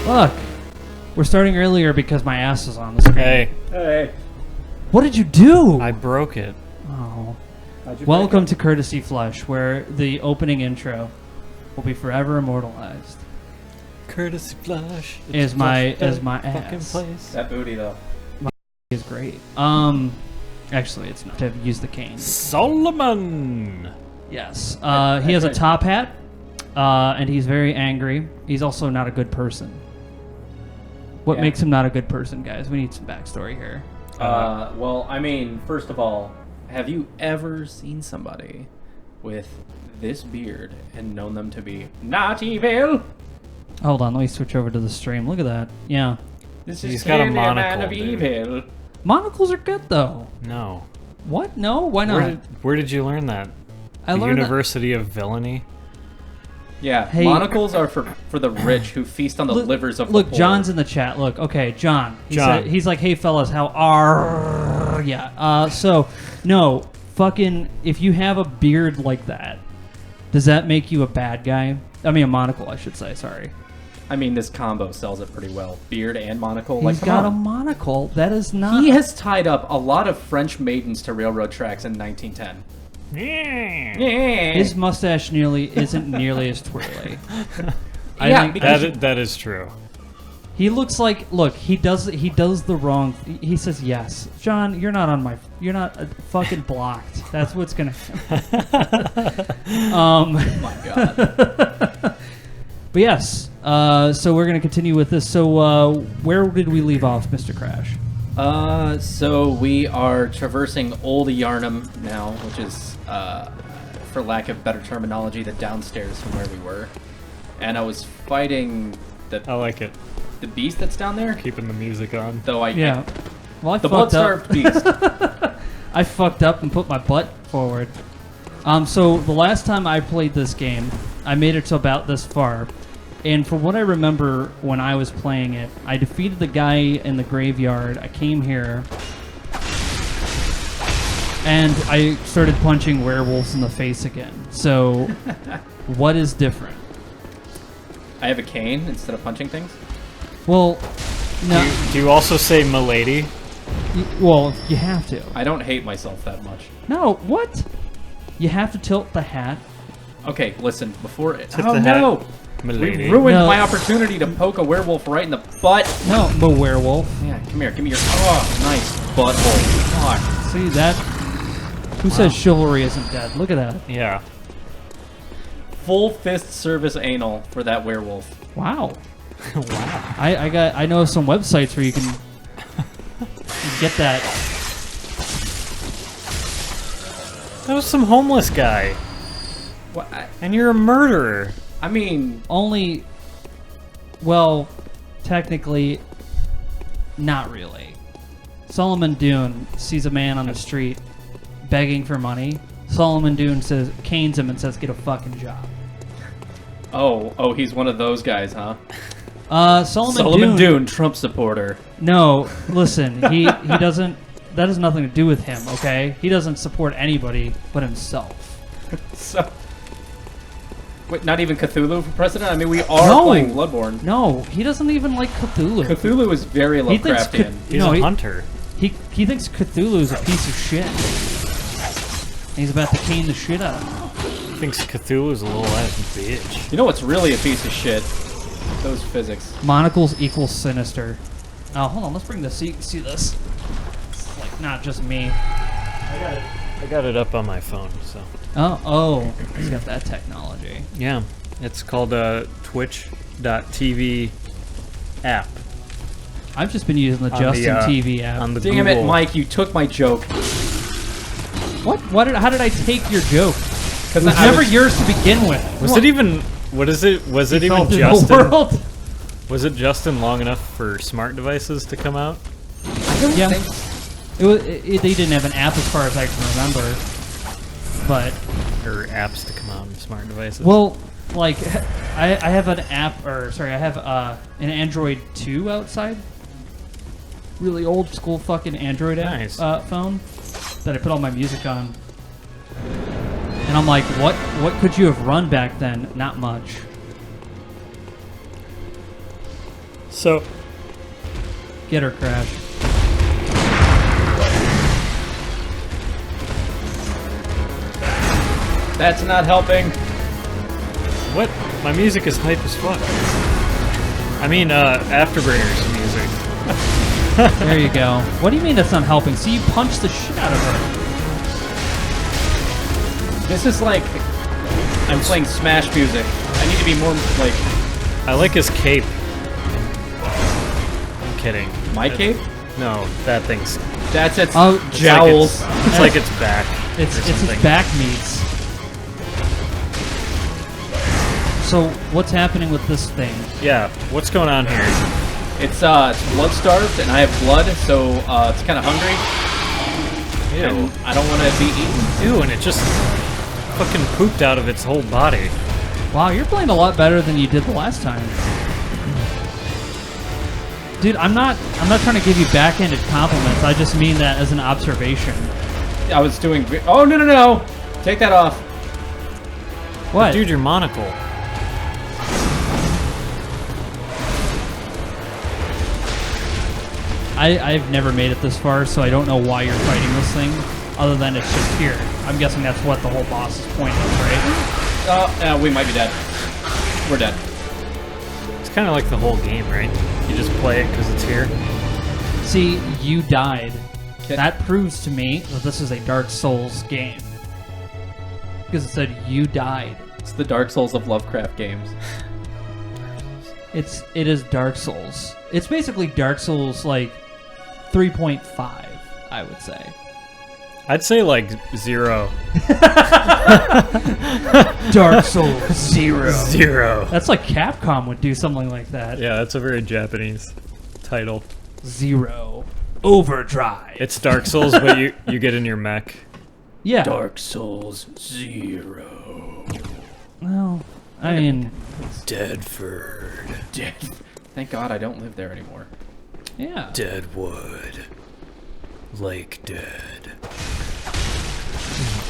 Look, we're starting earlier because my ass is on the screen. Hey. What did you do? I broke it. Oh. Welcome to Courtesy Flush, where the opening intro will be forever immortalized. Courtesy Flush Is my fucking ass. place. That booty, though. My is great. Actually, it's not. To use the cane. Solomon! Yes. He has a top hat, and he's very angry. He's also not a good person. What makes him not a good person, guys? We need some backstory here. Well, I mean, first of all, have you ever seen somebody with this beard and known them to be not evil? Hold on, let me switch over to the stream. Look at that. Yeah. This He's is got a clearly man monocle, of dude. evil. Monocles are good, though. No. What? No? Why not? Where did you learn that? I The learned University of Villainy? Yeah, Hey. monocles are for the rich who feast on the livers of the Look, poor. John's in the chat. Look, okay, John. John. He's like, hey, fellas, how are... Yeah, so, no, fucking, if you have a beard like that, does that make you a bad guy? I mean, a monocle, I should say, sorry. I mean, this combo sells it pretty well. Beard and monocle. He's Like, got a come on. monocle. That is not... He has tied up a lot of French maidens to railroad tracks in 1910. Yeah. His mustache isn't nearly as twirly. Yeah, think because That is true. he looks like, look, he does the wrong. He says yes, John. You're not fucking blocked. That's what's gonna happen. oh my god. But yes, so we're gonna continue with this. So where did we leave off, Mr. Crash? So we are traversing Old Yarnum now, which is, for lack of better terminology, the downstairs from where we were. And I was fighting I like it. the beast that's down there. Keeping the music on. Though Yeah. Well, I the fucked up. blood-starved beast. I fucked up and put my butt forward. So the last time I played this game, I made it to about this far. And from what I remember when I was playing it, I defeated the guy in the graveyard. I came here, and I started punching werewolves in the face again. So, what is different? I have a cane instead of punching things. Well, no. Do you also say milady? Well, you have to. I don't hate myself that much. No, what? You have to tilt the hat. Okay, listen, before it... Tip Oh the hat. no! Milady. We ruined No. my opportunity to poke a werewolf right in the butt! No, the werewolf. Yeah, come here, give me your... Oh, nice butthole. Fuck. See that? Who says chivalry isn't dead? Look at that. Yeah. Full fist service anal for that werewolf. Wow. Wow. I know some websites where you can get that. That was some homeless guy. What? And you're a murderer. I mean... Only, well, technically, not really. Solomon Doone sees a man on the street begging for money. Solomon Doone canes him and says, "Get a fucking job." Oh, he's one of those guys, huh? Solomon Doone, Trump supporter. No, listen, he doesn't. That has nothing to do with him. Okay, he doesn't support anybody but himself. So... Wait, not even Cthulhu for president? I mean, we are playing Bloodborne. No, he doesn't even like Cthulhu. Cthulhu is very He thinks Lovecraftian. He's a hunter. He thinks Cthulhu is a piece of shit. And he's about to cane the shit out of him. He thinks Cthulhu's a little ass bitch. You know what's really a piece of shit? Those physics. Monocles equals sinister. Oh, hold on. Let's bring this. See this. It's like not just me. I got it up on my phone, so. Oh, he's got that technology. Yeah. It's called Twitch.tv app. I've just been using the On Justin the, TV app. On the Damn Google. it, Mike, you took my joke. What? How did I take your joke? It was I never was- yours to begin with. Was it even... What is it? Was it He even fell through Justin? the world? Was it Justin long enough for smart devices to come out? Yeah. They didn't have an app as far as I can remember. But... Or apps to come out on smart devices? Well, like, I have an app, or sorry, I have an Android 2 outside. Really old school fucking Android app, Nice. phone that I put all my music on. And I'm like, what could you have run back then? Not much. So, Get her, Crash. That's not helping. what? My music is hype as fuck. I mean, Afterburners music. There you go. What do you mean that's not helping? See, you punched the shit out of her. This is like I'm playing Smash music. I need to be more like I like his cape. I'm kidding. my cape. No, that thing's. That's its Oh, jowls. It's like its back. It's or its something. back meats. So what's happening with this thing? Yeah. What's going on here? It's blood starved, and I have blood, so it's kind of hungry. Ew. And I don't want to be eaten. Ew, and it just fucking pooped out of its whole body. Wow, you're playing a lot better than you did the last time. Dude, I'm not trying to give you backhanded compliments. I just mean that as an observation. I was doing. Oh no! Take that off. What? Dude, your monocle. I've never made it this far, so I don't know why you're fighting this thing, other than it's just here. I'm guessing that's what the whole boss's point is, right? We might be dead. We're dead. It's kind of like the whole game, right? You just play it because it's here. See, you died. Okay. That proves to me that this is a Dark Souls game. Because it said you died. It's the Dark Souls of Lovecraft games. It is Dark Souls. It's basically Dark Souls like 3.5, I would say. I'd say like 0. Dark Souls 0. 0. That's like Capcom would do something like that. Yeah, that's a very Japanese title. 0. Overdrive. It's Dark Souls, but you get in your mech. Yeah. Dark Souls 0. Well, I mean, Deadford. Dead. Thank God I don't live there anymore. yeah. Deadwood. Lake Dead.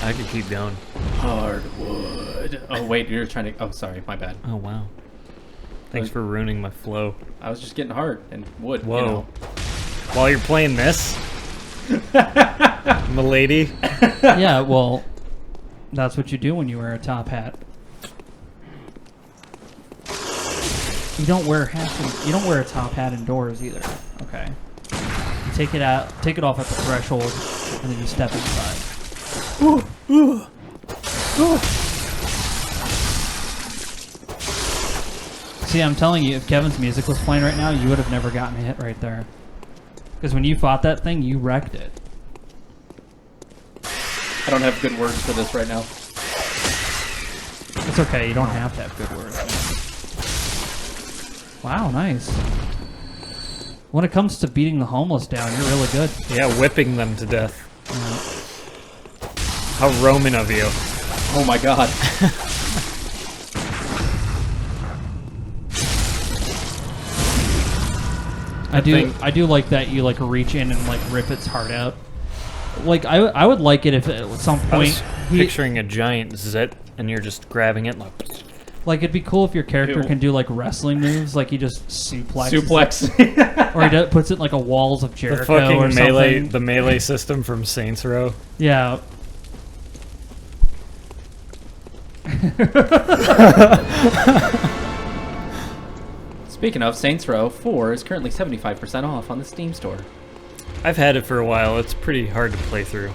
I could keep going. Hardwood. Oh wait, you're trying to. Oh, sorry, my bad. Oh, wow. Thanks for ruining my flow. I was just getting hard and wood. Whoa. You know. While you're playing this? Milady? Yeah, well, that's what you do when you wear a top hat. You don't wear you don't wear a top hat indoors either. Okay. You take it out, take it off at the threshold, and then you step inside. See, I'm telling you, if Kevin's music was playing right now, you would have never gotten a hit right there. Because when you fought that thing, you wrecked it. I don't have good words for this right now. It's okay, you don't have to have good words. Wow, nice. When it comes to beating the homeless down, you're really good. Yeah, whipping them to death. How Roman of you. Oh my God. I do like that you like reach in and like rip its heart out. Like I would like it if at some I point was picturing a giant zit and you're just grabbing it like it'd be cool if your character Ew. can do like wrestling moves, like he just suplexes Suplex. or he puts it in like a walls of the Jericho fucking or melee something. the melee system from Saints Row. Yeah. Speaking of, Saints Row 4 is currently 75% off on the Steam store. I've had it for a while. It's pretty hard to play through.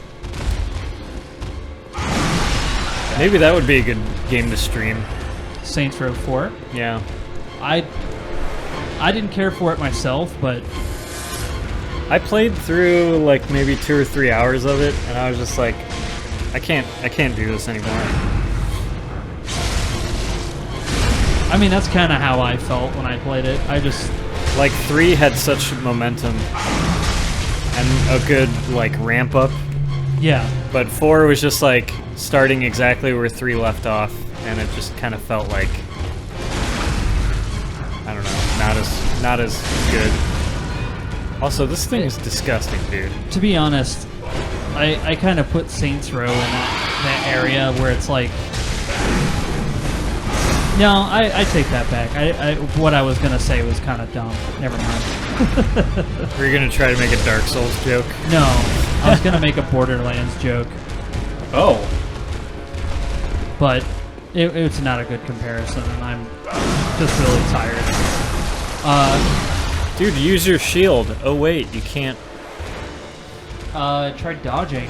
Maybe that would be a good game to stream. Saints Row 4. Yeah. I didn't care for it myself, but I played through like maybe 2 or 3 hours of it and I was just like I can't do this anymore. I mean that's kind of how I felt when I played it. I just Like 3 had such momentum and a good like ramp up, yeah. but 4 was just like starting exactly where 3 left off and it just kind of felt like I don't know, not as good. Also, this thing is disgusting, dude. To be honest, I kind of put Saints Row in that area where it's like No, I take that back. What I was gonna say was kind of dumb. Never mind. Were you gonna try to make a Dark Souls joke? No, I was gonna make a Borderlands joke, Oh. but it's not a good comparison, and I'm just really tired. Dude, use your shield. Oh wait, you can't. Try dodging.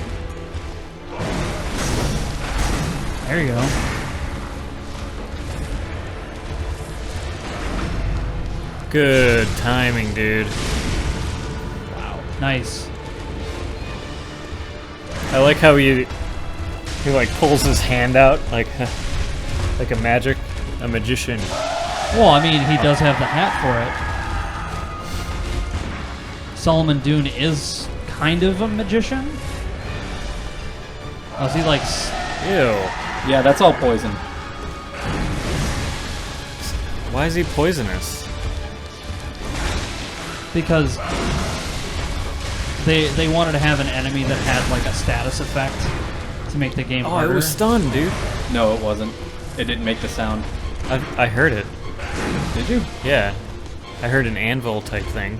There you go. Good timing, dude. Wow. Nice. I like how he like pulls his hand out like a magician. Well, I mean, he does have the hat for it. Solomon Doone is kind of a magician. Oh, is he like... Ew. Yeah, that's all poison. Why is he poisonous? Because they wanted to have an enemy that had like a status effect to make the game Oh, harder. I was stunned, dude. No, it wasn't. It didn't make the sound. I heard it. Did you? Yeah. I heard an anvil type thing.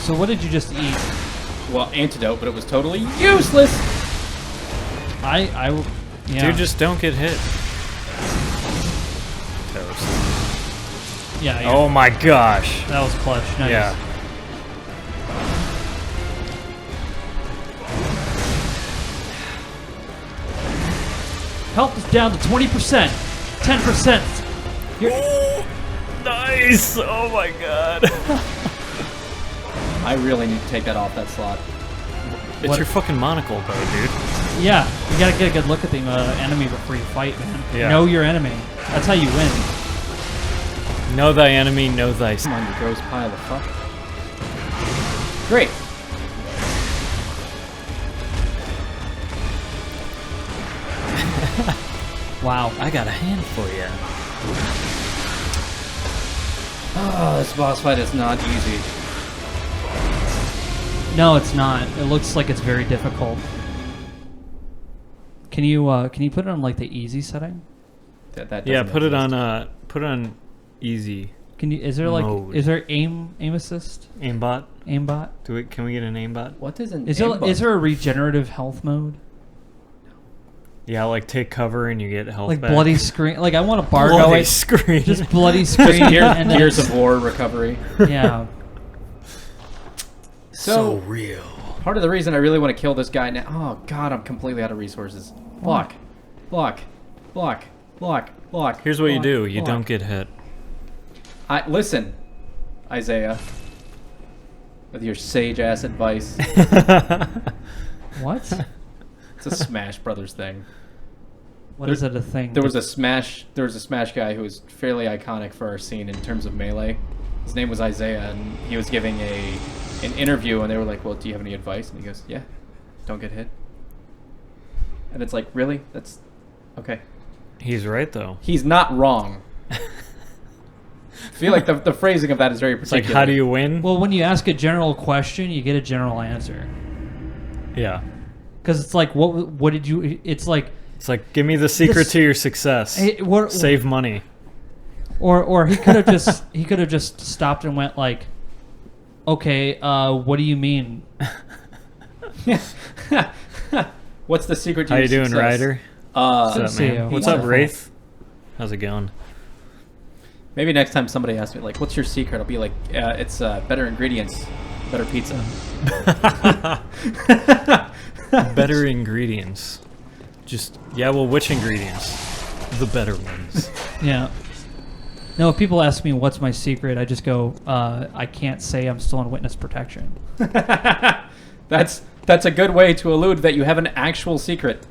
So what did you just eat? Well, antidote, but it was totally useless. Yeah. Dude, just don't get hit. Toast. Yeah. Oh my gosh. That was clutch. Nice. Yeah. Health is down to 20%. 10%. Oh, nice. Oh my god. I really need to take that off that slot. It's What- your fucking monocle, though, dude. Yeah, you gotta get a good look at the enemy before you fight, man. Yeah. Know your enemy. That's how you win. Know thy enemy, know thy... Come on, you gross pile of fuck. Great. Wow. I got a hand for you. Oh, this boss fight is not easy. No, it's not. It looks like it's very difficult. Can you put it on like the easy setting? That Yeah, doesn't put it exist. on easy. Can you? Is there like Mode. is there aim assist? Aimbot. Aimbot? Can we get an aimbot? What is an Is aimbot? there a regenerative health mode? Yeah, like take cover and you get health Like back. bloody screen? Like I want to bar bloody go it. screen. Just bloody screen. Just and then Gears of War recovery. yeah. So real. part of the reason I really want to kill this guy now. Oh god, I'm completely out of resources. Block, block, block, block, block. Here's what you block, do. You block. don't get hit. Listen, Isaiah, with your sage ass advice. What? It's a Smash Brothers thing. What is it a thing? There was a Smash guy who was fairly iconic for our scene in terms of Melee. His name was Isaiah, and he was giving an interview, and they were like, "Well, do you have any advice?" And he goes, "Yeah, don't get hit." And it's like, really? That's okay. He's right though. He's not wrong. I feel like the phrasing of that is very It's like, particular. how do you win? Well, when you ask a general question, you get a general answer. Yeah. Because it's like, what did you? It's like, It's like, give me the secret to your success. Save money. Or he could have just stopped and went like, okay, what do you mean? What's the secret to How your you doing, success? Ryder? Good to What's see up, you. man? What's up, Wonderful. Wraith? How's it going? Maybe next time somebody asks me, like, what's your secret? I'll be like, it's better ingredients, better pizza. Better ingredients. Well, which ingredients? The better ones. Yeah. No, if people ask me what's my secret, I just go, I can't say I'm still in witness protection. That's a good way to allude that you have an actual secret.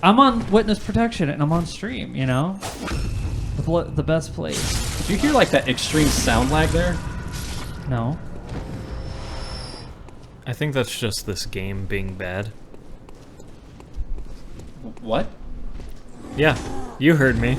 I'm on witness protection and I'm on stream, you know? The best place. Do you hear like that extreme sound lag there? No. I think that's just this game being bad. What? Yeah, you heard me.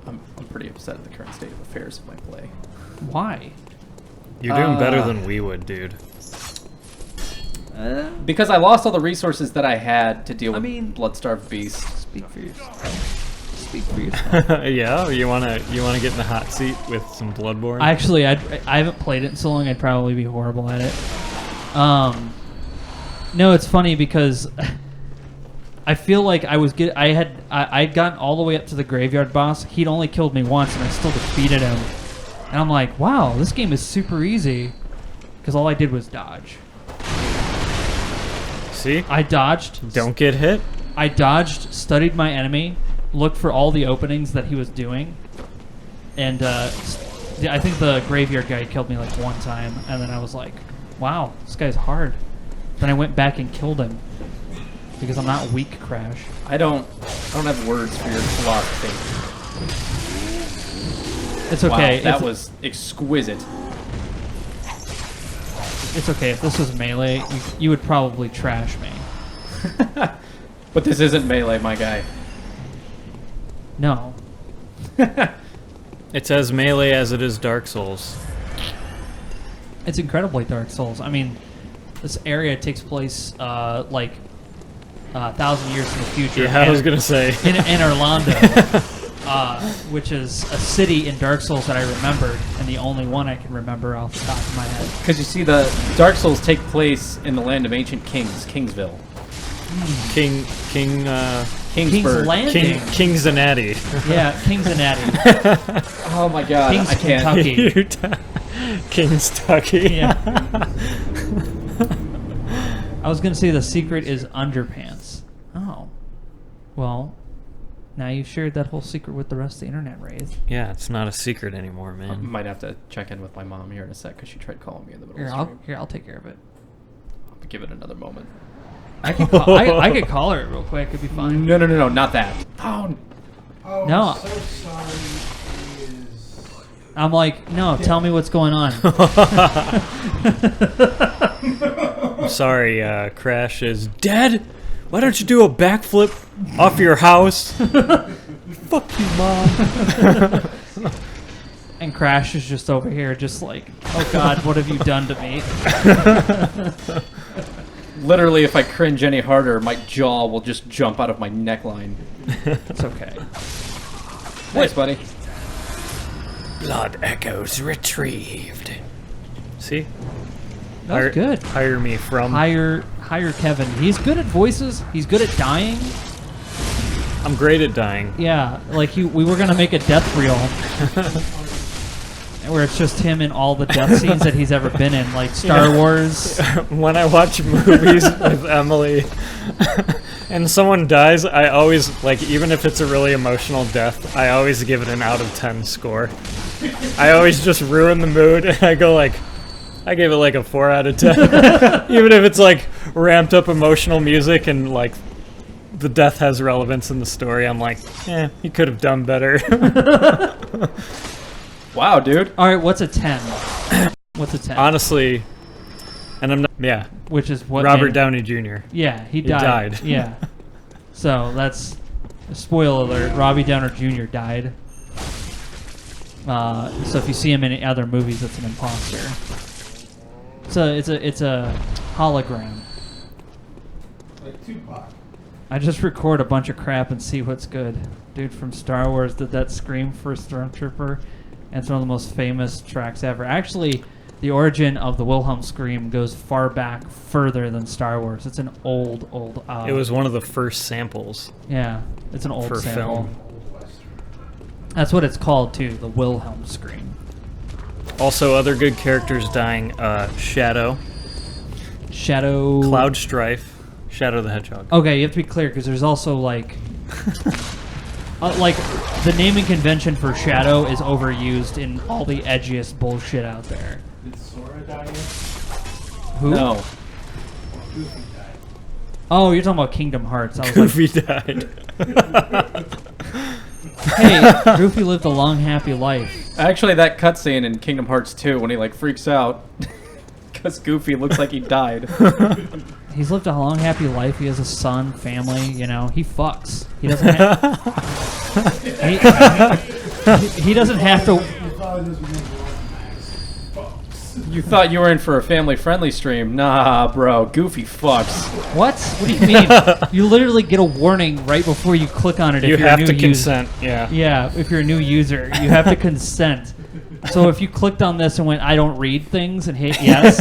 I'm pretty upset at the current state of affairs of my play. Why? You're doing better than we would, dude. Because I lost all the resources that I had to deal with mean, blood-starved beasts. Speak for yourself. Speak for yourself. Yeah, you wanna get in the hot seat with some Bloodborne? Actually, I haven't played it in so long. I'd probably be horrible at it. No, it's funny because I feel like I'd gotten all the way up to the graveyard boss. He'd only killed me once, and I still defeated him. And I'm like, wow, this game is super easy, because all I did was dodge. See? I dodged. Don't get hit. I dodged, studied my enemy, looked for all the openings that he was doing, and I think the graveyard guy killed me like one time, and then I was like, wow, this guy's hard. Then I went back and killed him because I'm not weak, Crash. I don't have words for your philosophy. It's okay. Wow, that was exquisite. It's okay. If this was Melee, you would probably trash me. But this isn't Melee, my guy. No. It's as Melee as it is Dark Souls. It's incredibly Dark Souls. I mean, this area takes place like 1,000 years in the future. Yeah, I was gonna say in Orlando, which is a city in Dark Souls that I remembered, and the only one I can remember off the top of my head. Because you see, the Dark Souls take place in the land of ancient kings, Kingsville. Kingsburg. Kingsburg. Landing. Cincinnati. Yeah, Cincinnati. Oh my god, Kings I can't. Kentucky. Kingstucky. Yeah. I was gonna say the secret is underpants. Oh, well, now you've shared that whole secret with the rest of the internet, Wraith. Yeah, it's not a secret anymore, I man. might have to check in with my mom here in a sec because she tried calling me in the middle of the stream. I'll take care of it. I'll give it another moment. I can call, I could call her real quick. It'd be fine. No, not that. Oh, No. I'm so sorry. He is... I'm like, no, tell me what's going on. I'm sorry, Crash is dead? Why don't you do a backflip off your house? Fuck you, Mom. And Crash is just over here, just like, oh God, what have you done to me? literally, if I cringe any harder, my jaw will just jump out of my neckline. It's okay. Thanks, buddy. Blood echoes retrieved. See? That was good. Hire me from... Hire Kevin. He's good at voices. He's good at dying. I'm great at dying. Yeah, like we were gonna make a death reel, where it's just him in all the death scenes that he's ever been in, like Star Wars. When I watch movies with Emily and someone dies, I always, like, even if it's a really emotional death, I always give it an out of 10 score. I always just ruin the mood, and I go like, I gave it like a 4 out of 10. Even if it's like ramped up emotional music and like the death has relevance in the story, I'm like, you could have done better. Wow, dude. All right, what's a 10? What's a 10? Honestly, and I'm not, yeah. Which is what? Robert Downey Jr. Yeah, he died. Yeah. So that's a spoiler alert. Robbie Downer Jr. died. So if you see him in any other movies, it's an imposter. So it's a hologram. Like Tupac. I just record a bunch of crap and see what's good. Dude from Star Wars did that scream for Stormtrooper, and it's one of the most famous tracks ever. Actually, the origin of the Wilhelm scream goes far back, further than Star Wars. It's an old. It was one of the first samples. Yeah, it's an old for sample. film. That's what it's called too, the Wilhelm scream. Also, other good characters dying: Shadow, Cloud Strife, Shadow the Hedgehog. Okay, you have to be clear because there's also like the naming convention for Shadow is overused in all the edgiest bullshit out there. Did Sora die yet? Who? No. Goofy died. Oh, you're talking about Kingdom Hearts. I was Goofy died. hey, Goofy lived a long, happy life. Actually, that cutscene in Kingdom Hearts 2 when he like freaks out because Goofy looks like he died. He's lived a long, happy life. He has a son, family. You know, he fucks. He doesn't have. He doesn't have to. You thought this was gonna go on Max, folks. You thought you were in for a family-friendly stream. Nah, bro. Goofy fucks. What? What do you mean? You literally get a warning right before you click on it. If You you're a have new to user. consent. Yeah. Yeah, if you're a new user, you have to consent. So if you clicked on this and went, "I don't read things," and hit yes,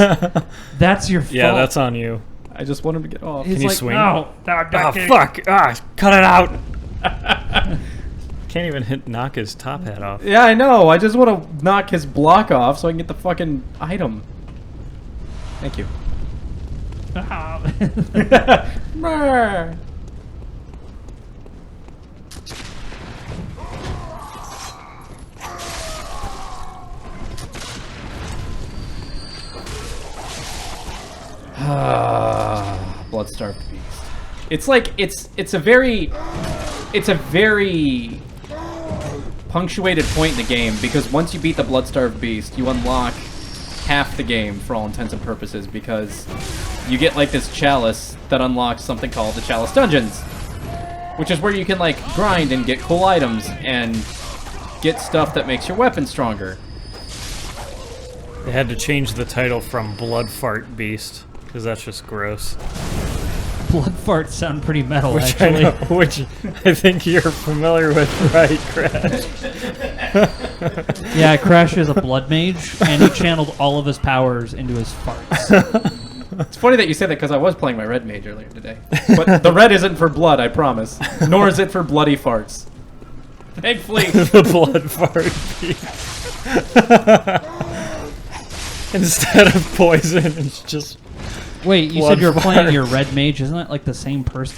that's your fault. Yeah, that's on you. I just want him to get off. He's Can you like, swing? No, Oh fuck! Ah, cut it out. Can't even knock his top hat off. Yeah, I know. I just want to knock his block off so I can get the fucking item. Thank you. Brr. Bloodstarved beast. It's like it's a very punctuated point in the game, because once you beat the Bloodstarved beast, you unlock half the game for all intents and purposes, because you get like this chalice that unlocks something called the Chalice Dungeons, which is where you can like grind and get cool items and get stuff that makes your weapon stronger. They had to change the title from Blood Fart Beast because that's just gross. Blood farts sound pretty metal, Which actually. I know, which I think you're familiar with, right, Crash? Yeah, Crash is a blood mage, and he channeled all of his powers into his farts. It's funny that you say that, because I was playing my red mage earlier today. But the red isn't for blood, I promise. Nor is it for bloody farts. Thankfully. The Blood Fart Beast. Instead of poison, it's just... Wait, you Blood said you were fart. playing your red mage. Isn't that like the same person?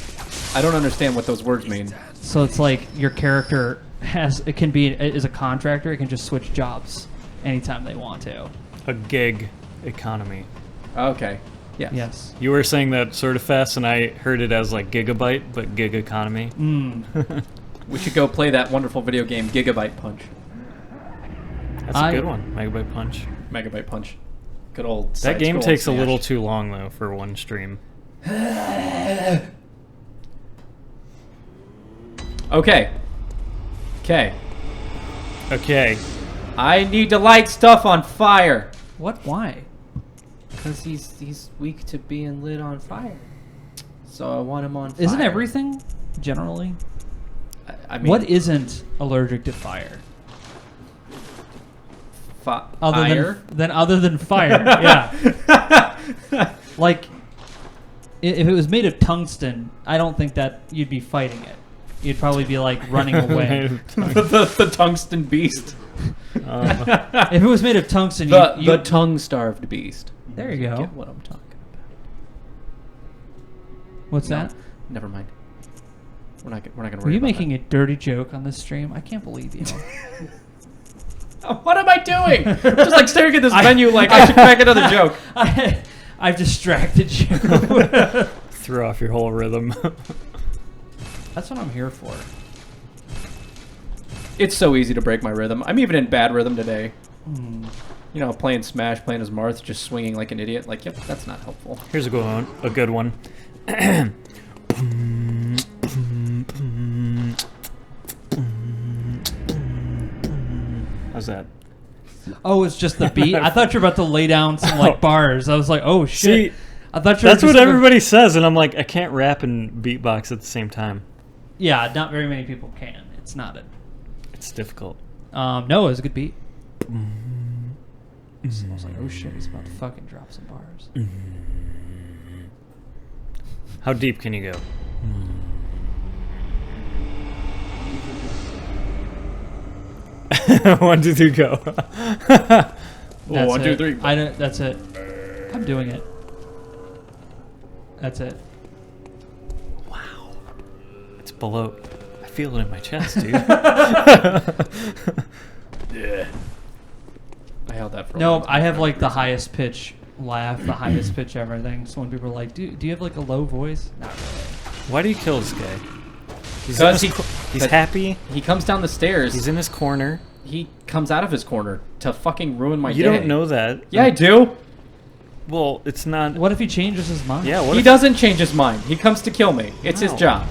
I don't understand what those words mean. So it's like your character is a contractor. It can just switch jobs anytime they want to. a gig economy. Okay. Yeah. Yes. You were saying that sort of fast, and I heard it as like gigabyte, but gig economy. We should go play that wonderful video game, Gigabyte Punch. That's a good one, Megabyte Punch. Megabyte Punch. Good old That game side-scroll takes a Smash. little too long, though, for one stream. Okay. Okay. Okay. I need to light stuff on fire. What? Why? Because he's weak to being lit on fire. So I want him on fire. Isn't everything generally? I mean, What isn't allergic to fire? fire? Other than fire, yeah. Like, if it was made of tungsten, I don't think that you'd be fighting it. You'd probably be like running away. the tungsten beast. If it was made of tungsten, The tongue-starved beast. There you go. Get what I'm talking about. What's No, that? Never mind. We're not gonna worry Were you about making a dirty joke on this stream? I can't believe you. that. What am I doing? I'm just like staring at this menu like I should crack another joke. I've distracted you. Threw off your whole rhythm. That's what I'm here for. It's so easy to break my rhythm. I'm even in bad rhythm today. You know, playing Smash, playing as Marth, just swinging like an idiot. Like, yep, that's not helpful. Here's a good one. A good one. How's that? Oh, it's just the beat? I thought you were about to lay down some like bars. I was like, oh shit. See, I thought you were that's just what gonna- everybody says, and I'm like, I can't rap and beatbox at the same time. Yeah, not very many people can. It's not it. It's difficult. No, it was a good beat. So I was like, oh shit, he's about to fucking drop some bars. How deep can you go? One, two, three, go. That's one, two, it. three. I don't, that's it. I'm doing it. That's it. It's below. I feel it in my chest, dude. Yeah. I held that for a No, long time. I have like the highest pitch laugh, the highest pitch everything. So when people are like, do you have like a low voice? Not really. Why do you kill this guy? He's, Because he's happy. He comes down the stairs. He's in his corner. He comes out of his corner to fucking ruin my You day. don't know that. Yeah, I do. Well, it's not. What if he changes his mind? Yeah, what He if, doesn't change his mind. He comes to kill me. It's his No. job.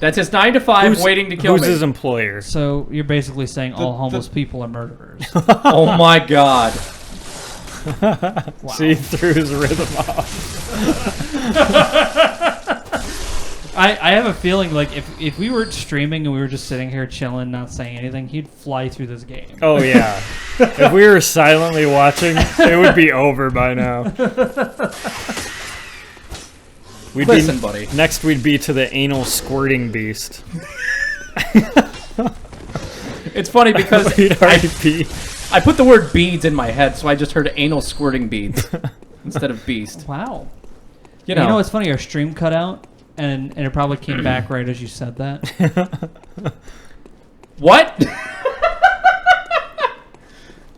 That's his 9 to 5 waiting to kill who's me. his employer? So you're basically saying all homeless people are murderers. Oh my god. Wow. See, he threw his rhythm off. I have a feeling like if we were streaming and we were just sitting here chilling, not saying anything, he'd fly through this game. Oh yeah. If we were silently watching, it would be over by now. Listen, buddy. Next, we'd be to the anal squirting beast. It's funny because We'd already be. I put the word beads in my head, so I just heard anal squirting beads instead of beast. Wow. You You know know, what's funny? Our stream cut out, and it probably came back right as you said that. what?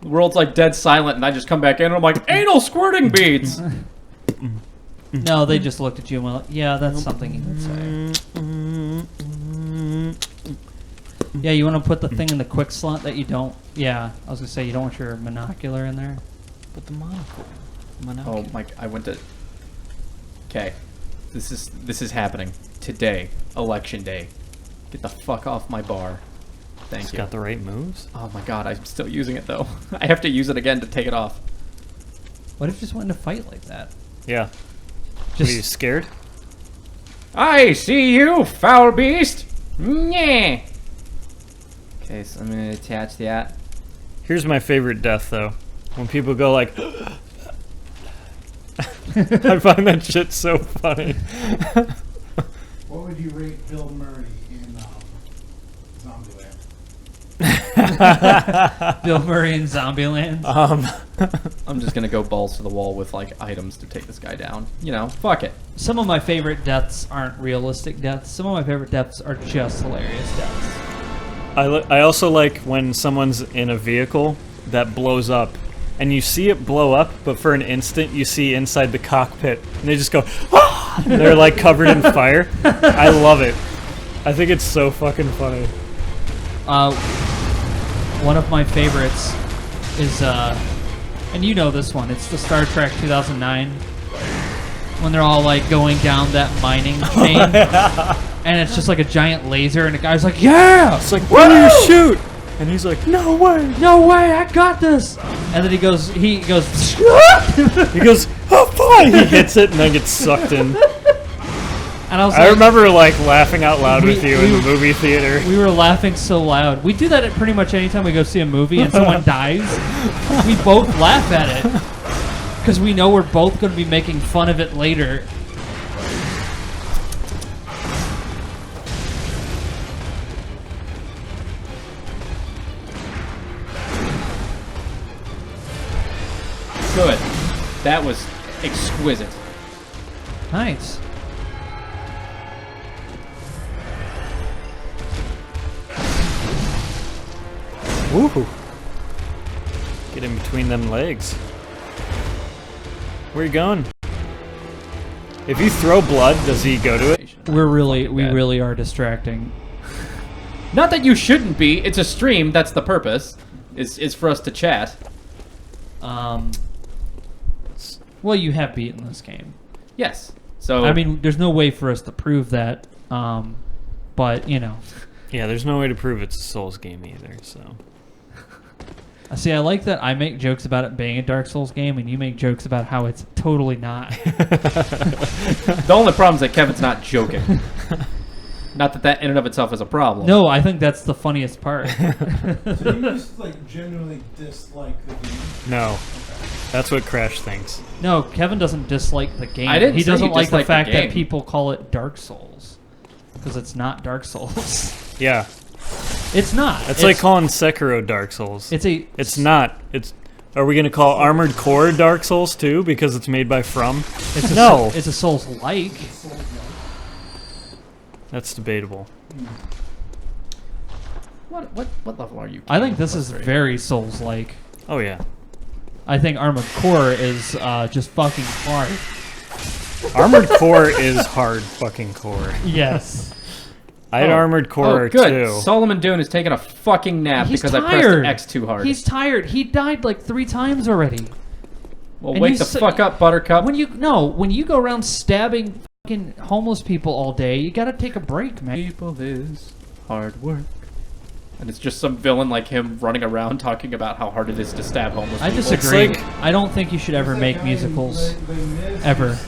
The world's like dead silent, and I just come back in and I'm like, anal squirting beads. No, they just looked at you and went, yeah, that's something you would say. Yeah, you want to put the thing in the quick slot that you don't... Yeah, I was going to say, you don't want your monocular in there. But the monocle. Oh my! I went to. Okay, this is happening today, election day. Get the fuck off my bar. Thank you. Got the right moves. Oh my god, I'm still using it though. I have to use it again to take it off. What if you just went into fight like that? Yeah. Just Are you scared? I see you, foul beast. Yeah. Okay, so I'm gonna attach that. Here's my favorite death, though. When people go like... I find that shit so funny. What would you rate Bill Murray in Zombieland? Bill Murray in Zombieland. I'm just gonna go balls to the wall with like items to take this guy down. You know, fuck it. Some of my favorite deaths aren't realistic deaths. Some of my favorite deaths are just hilarious deaths. I also like when someone's in a vehicle that blows up, and you see it blow up, but for an instant you see inside the cockpit, and they just go, ah! And they're like covered in fire. I love it. I think it's so fucking funny. One of my favorites is, and you know this one, it's the Star Trek 2009, when they're all like going down that mining chain, and it's just like a giant laser, and the guy's like, yeah! It's like, where do you shoot? And he's like, no way. No way, I got this! And then he goes, He goes, oh fine! He hits it and then gets sucked in. and I was I like, remember like laughing out loud with you in we- the movie theater. we were laughing so loud. We do that at pretty much any time we go see a movie and someone dies. We both laugh at it. Because we know we're both going to be making fun of it later. Good. That was exquisite. Nice. Ooh. Get in between them legs. Where you going? If you throw blood, does he go to it? We really are distracting. Not that you shouldn't be. It's a stream. That's the purpose. Is for us to chat. Well, you have beaten this game. Yes. So I mean, there's no way for us to prove that. But, you know. Yeah, there's no way to prove it's a Souls game either, so. See, I like that I make jokes about it being a Dark Souls game, and you make jokes about how it's totally not. the only problem is that Kevin's not joking. Not that in and of itself is a problem. No, I think that's the funniest part. So you just like genuinely dislike the game? No. That's what Crash thinks. No, Kevin doesn't dislike the game. I didn't He say doesn't you like the dislike the fact that game. people call it Dark Souls. Because it's not Dark Souls. Yeah. It's not. It's like calling Sekiro Dark Souls. It's not. Are we going to call Armored Core Dark Souls too because it's made by From? It's a No. It's a Souls-like. That's debatable. What level are you? I think this is Frustrating. very Souls-like. Oh yeah. I think Armored Core is just fucking hard. Armored Core is hard fucking core. Yes. I had Armored Core Oh, good. too. Solomon Doone is taking a fucking nap He's because tired. I pressed X too hard. He's tired. He died like 3 times already. Well, and wake you the sa- fuck up, Buttercup. When you go around stabbing fucking homeless people all day. You gotta take a break, man. People is hard work. And it's just some villain like him running around talking about how hard it is to stab homeless I people. disagree. It's like- I don't think you should ever make musicals. Ever.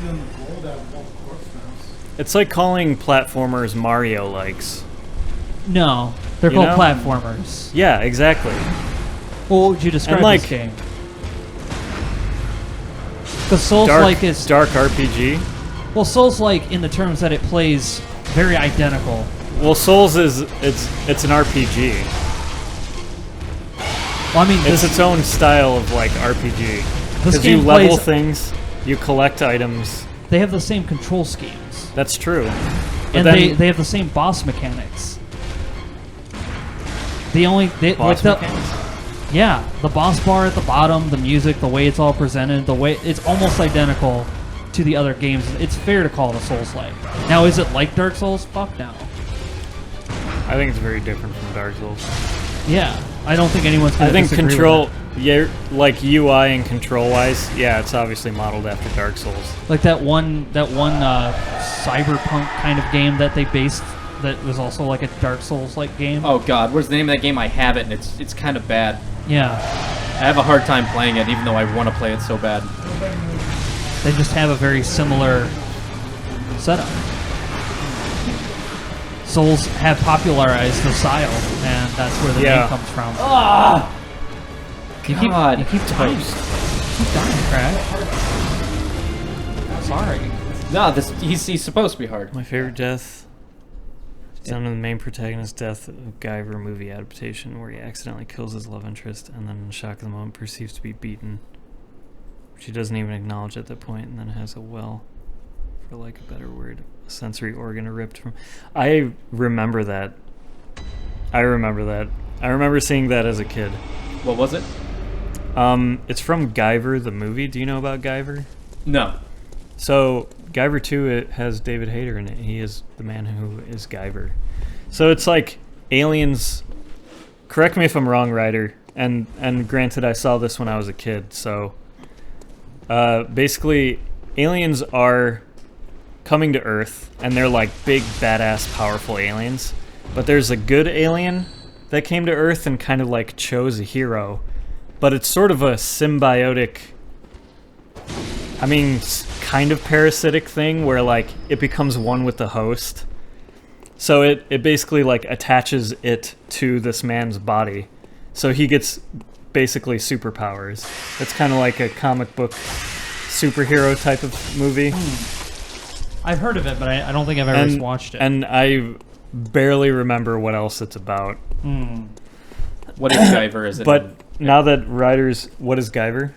It's like calling platformers Mario likes. No, they're You called know? platformers. Yeah, exactly. What would you describe like, this game? Because Souls Dark, like is dark RPG. well, Souls like in the terms that it plays very identical. Well, Souls is it's an RPG. Well, I mean, It's this, its own style of like RPG. this Because you game level plays. things, you collect items. They have the same control schemes, That's true. But and then they have the same boss mechanics. The only boss like mechanics? yeah, the boss bar at the bottom, the music, the way it's all presented, the way it's almost identical to the other games. It's fair to call it a Souls-like. Now, is it like Dark Souls? Fuck no. I think it's very different from Dark Souls. Yeah, I don't think anyone's gonna I think disagree with control, that. yeah, like UI and control wise, yeah, it's obviously modeled after Dark Souls. Like that one cyberpunk kind of game that they based that was also like a Dark Souls-like game. Oh god, where's the name of that game? I have it, and it's kind of bad. Yeah, I have a hard time playing it, even though I want to play it so bad. they just have a very similar setup. Souls have popularized the style, and that's where the Yeah. name comes from. Ah! God. You keep dying. Keep dying, Crash. Sorry. No, he's supposed to be hard. My favorite death is under the main protagonist's death of Guyver movie adaptation, where he accidentally kills his love interest and then in the shock of the moment perceives to be beaten, which he doesn't even acknowledge at that point, and then has a for like a better word, a sensory organ ripped from. I remember that. I remember seeing that as a kid. What was it? It's from Guyver, the movie. Do you know about Guyver? No. So Guyver 2, it has David Hayter in it. He is the man who is Guyver. So it's like aliens. Correct me if I'm wrong, Ryder. And granted, I saw this when I was a kid. So basically, aliens are coming to Earth, and they're like big, badass, powerful aliens. But there's a good alien that came to Earth and kind of like chose a hero. But it's sort of a symbiotic, I mean, kind of parasitic thing where like it becomes one with the host. So it basically like attaches it to this man's body. So he gets basically superpowers. It's kind of like a comic book superhero type of movie. I've heard of it, but I don't think I've ever watched it. And I barely remember what else it's about. What is Guyver? Is it? But now that Ryder's... What is Guyver?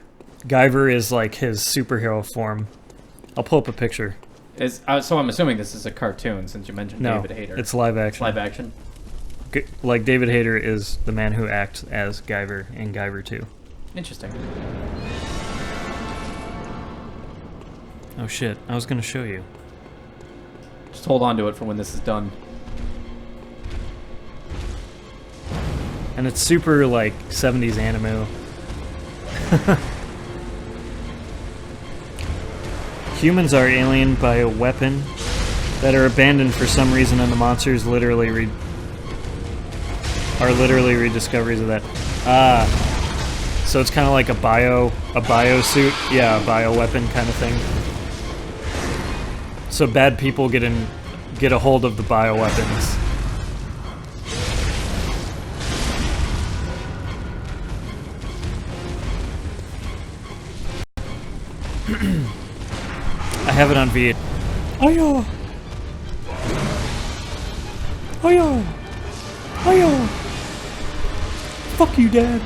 Guyver is like his superhero form. I'll pull up a picture. So I'm assuming this is a cartoon, since you mentioned No, David Hayter. it's live action. live action. Like David Hayter is the man who acts as Guyver in Guyver 2. Interesting. Oh shit, I was gonna show you. Just hold on to it for when this is done. And it's super like 70s anime. Humans are aliened by a weapon that are abandoned for some reason, and the monsters literally are literally rediscoveries of that. So it's kind of like a bio suit, yeah, a bio weapon kind of thing. So bad people get a hold of the bio weapons. I have it on V8. Ayo! Ayo! Ayo! Fuck you, Dad!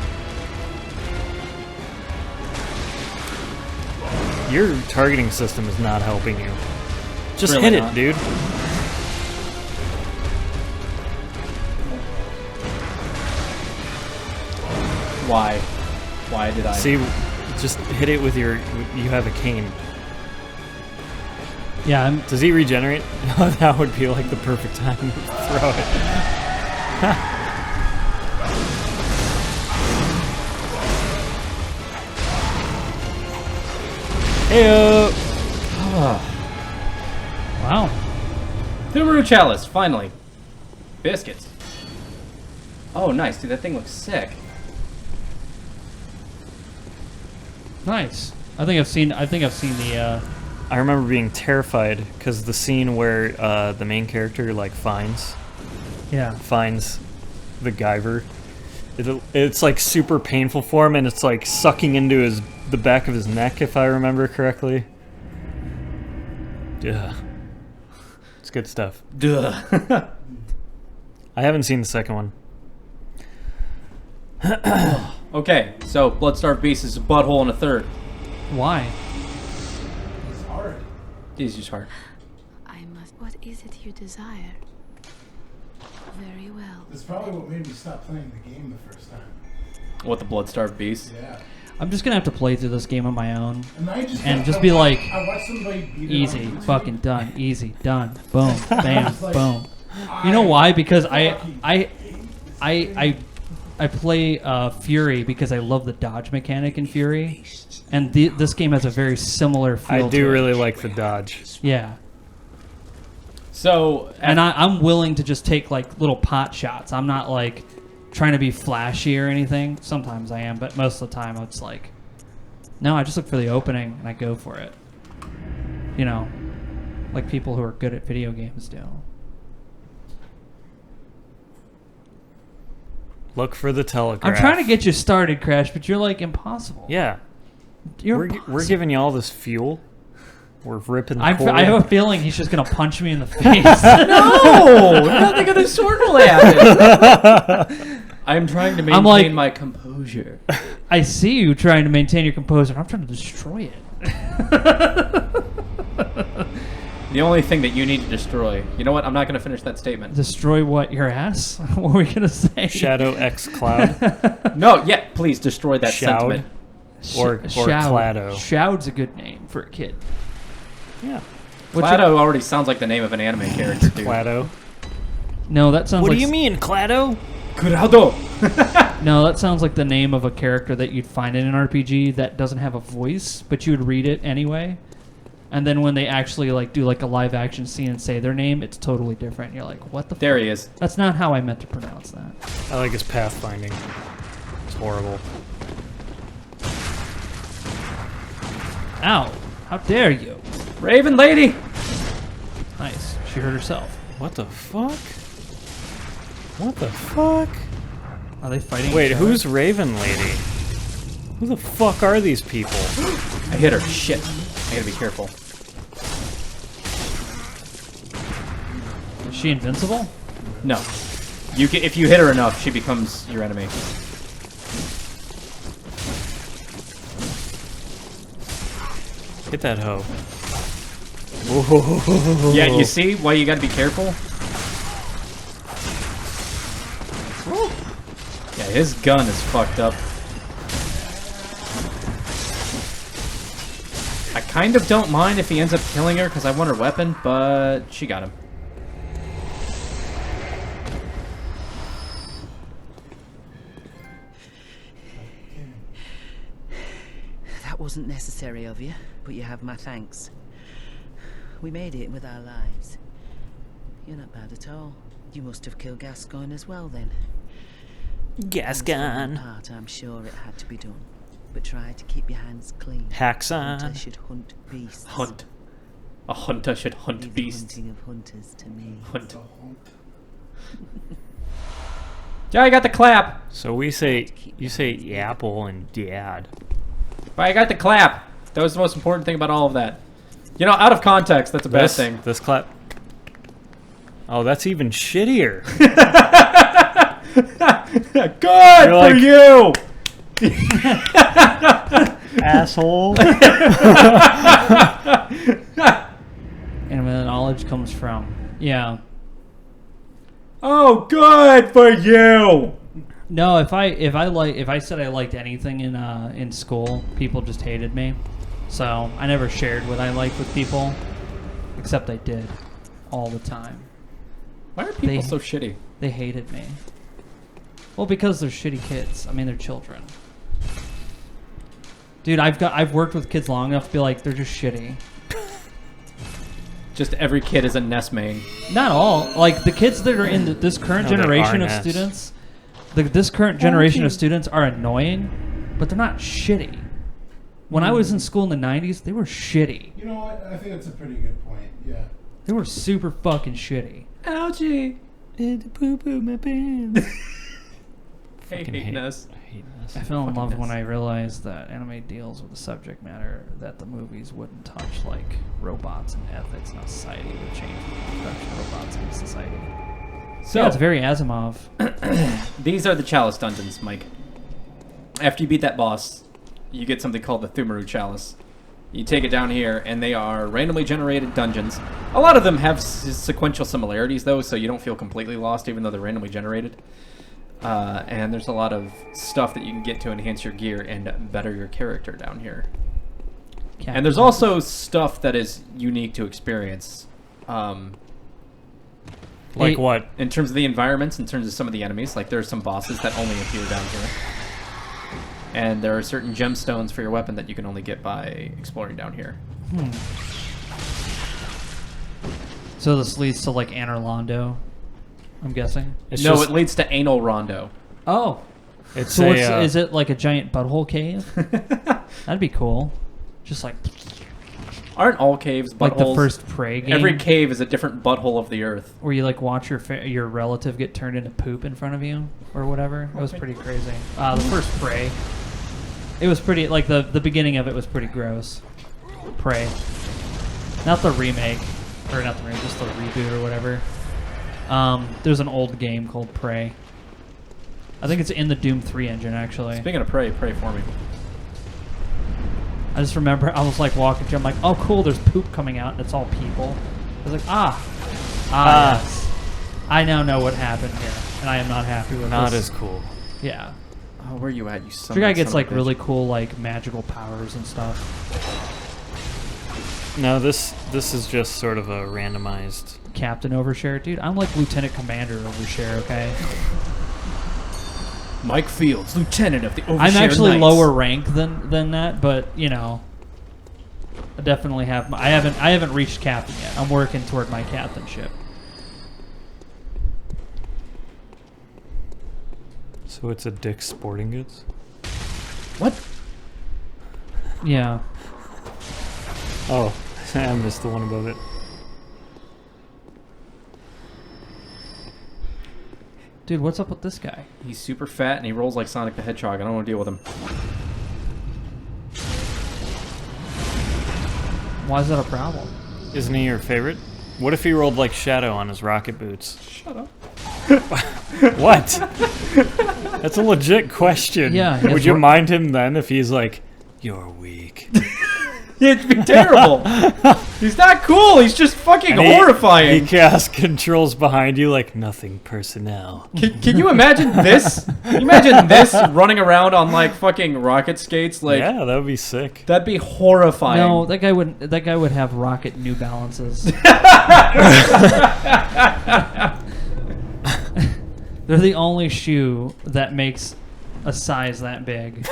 Your targeting system is not helping you. Just Really hit not. it, dude. Why? Why did I? See, just hit it with your... You have a cane. Yeah, Does he regenerate? That would be like the perfect time to throw it. Heyo! wow. Subaru Chalice, finally. Biscuits. Oh, nice, dude. That thing looks sick. Nice. I think I've seen the. I remember being terrified because the scene where the main character like finds the Guyver. It's like super painful for him, and it's like sucking into the back of his neck, if I remember correctly. Yeah, it's good stuff. Duh. I haven't seen the second one. Okay, so Bloodstarved Beast is a butthole and a third. Why? It's hard. He's just hard. I must. What is it you desire? Very well. That's probably what made me stop playing the game the first time. What, the Bloodstarved Beast? Yeah. I'm just gonna have to play through this game on my own. And just be like, I watched somebody beat it easy, on YouTube. fucking done, easy, done, boom, bam, It's like, boom. You know why? Because I fucking play Fury because I love the dodge mechanic in Fury, and this game has a very similar feel. I do to it. really like the dodge. Yeah. So, And I'm willing to just take like little pot shots. I'm not like trying to be flashy or anything. Sometimes I am, but most of the time it's like, no, I just look for the opening and I go for it. You know, like people who are good at video games do. Look for the telegraph. I'm trying to get you started, Crash, but you're like impossible. Yeah, We're we're giving you all this fuel. We're ripping. I cord. have a feeling he's just gonna punch me in the face. no! Nothing of the sort will happen. I'm trying to maintain like- my composure. I see you trying to maintain your composure. I'm trying to destroy it. The only thing that you need to destroy. You know what? I'm not going to finish that statement. Destroy what? Your ass? What were we gonna say? Shadow X Cloud No, yeah, please destroy that Shoud. sentiment. or Shoud. Clado. Shoud's a good name for a kid. Yeah, What's Clado already sounds like the name of an anime character, dude. Clado. No, that sounds What like do you mean, Clado? Clado! No, that sounds like the name of a character that you'd find in an RPG that doesn't have a voice, but you would read it anyway. And then when they actually like do like a live action scene and say their name, it's totally different. You're like, what the There fuck? he is. That's not how I meant to pronounce that. I like his pathfinding. It's horrible. Ow. How dare you? Raven Lady! Nice. She hurt herself. What the fuck? What the fuck? Are they fighting Wait, each other? who's Raven Lady? Who the fuck are these people? I hit her. Shit. I gotta be careful. Is she invincible? No. If you hit her enough, she becomes your enemy. Hit that hoe. Whoa. Yeah, you see why you gotta be careful? Yeah, his gun is fucked up. I kind of don't mind if he ends up killing her because I want her weapon, but she got him. That wasn't necessary of you, but you have my thanks. We made it with our lives. You're not bad at all. You must have killed Gascoigne as well, then. Gascon. Part, I'm sure it had to be done. But try to keep your hands clean. Haxon. Hunter should hunt beasts. Hunt. A hunter should hunt Leave beasts. hunting of hunters to me. Hunt. Yeah, I got the clap. So you say Yapple and Dad. But I got the clap. That was the most important thing about all of that. You know, out of context, that's a bad thing. This clap. Oh, that's even shittier. Good You're for you. Asshole. And where the knowledge comes from. Yeah. Oh, good for you. No, if I said I liked anything in school, people just hated me. So I never shared what I liked with people, except I did, all the time. Why are people so shitty? They hated me. Well, because they're shitty kids. I mean, they're children. Dude, I've worked with kids long enough to be like, they're just shitty. Just every kid is a Ness main. Not all. Like the kids that are in this current No, they generation are of Ness. students, this current generation of students are annoying, but they're not shitty. When I was in school in the 90s, they were shitty. You know what? I think that's a pretty good point. Yeah. They were super fucking shitty. Ouchie. Poo-poo my pants. I hate Ness. I hate Ness. I fell in Fucking love when Ness. I realized that anime deals with the subject matter that the movies wouldn't touch, like robots and ethics and how society would change with the production of robots in society. So yeah, it's very Asimov. These are the Chalice dungeons, Mike. After you beat that boss, you get something called the Thumaru Chalice. You take it down here, and they are randomly generated dungeons. A lot of them have sequential similarities, though, so you don't feel completely lost, even though they're randomly generated. And there's a lot of stuff that you can get to enhance your gear and better your character down here. And there's also stuff that is unique to experience. Like what? In terms of the environments, in terms of some of the enemies, like there's some bosses that only appear down here. And there are certain gemstones for your weapon that you can only get by exploring down here. So this leads to like Anorlando, I'm guessing. It's No, just- it leads to Anal Rondo. Oh, It's so a, is it like a giant butthole cave? That'd be cool. Just like Aren't all caves buttholes? like the first Prey game, Every cave is a different butthole of the earth. where you like watch your relative get turned into poop in front of you or whatever. It was pretty crazy. The first Prey, it was pretty like the beginning of it was pretty gross. Prey, not the remake, or not the remake, just the reboot or whatever. There's an old game called Prey. I think it's in the Doom 3 engine actually. Speaking of pray for me. I just remember I was like walking through. I'm like, oh cool, there's poop coming out, and it's all people. I was like, yes. I now know what happened here, and I am not happy with not this. as cool. Yeah. Oh, where you at, you son The of guy a gets son of like a bitch. really cool like magical powers and stuff. No, this is just sort of a randomized. Captain Overshare, dude. I'm like Lieutenant Commander Overshare. Okay. Mike Fields, Lieutenant of the Overshare I'm actually Knights. lower rank than that, but you know, I definitely have. I haven't reached captain yet. I'm working toward my captainship. So it's a Dick's Sporting Goods? What? Yeah. Oh, I missed the one above it. Dude, what's up with this guy? He's super fat and he rolls like Sonic the Hedgehog. I don't want to deal with him. Why is that a problem? Isn't he your favorite? What if he rolled like Shadow on his rocket boots? Shut up. What? That's a legit question. Yeah, he has Would you ro- mind him then if he's like, you're weak? It'd be terrible. He's not cool. He's just fucking And he horrifying. casts controls behind you like nothing personnel. Can you imagine this? Can you imagine this running around on like fucking rocket skates? Like Yeah, that would be sick. that'd be horrifying. No, that guy wouldn't. That guy would have rocket New Balances. They're the only shoe that makes a size that big.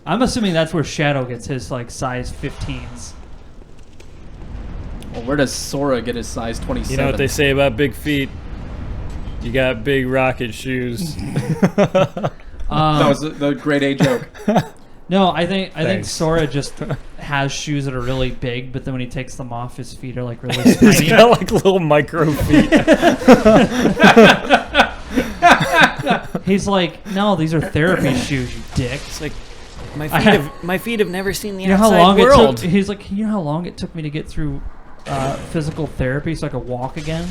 I'm assuming that's where Shadow gets his like size 15s. Well, where does Sora get his size 27? You know what they say about big feet? You got big rocket shoes. That was the grade A joke. No, I think Thanks. Sora just has shoes that are really big, but then when he takes them off, his feet are like really He's tiny. got like little micro feet. He's like, no, these are therapy shoes, you dick. It's like my I feet have- my feet have never seen the You know how outside long world. it took? He's like, you know how long it took me to get through physical therapy so I could walk again?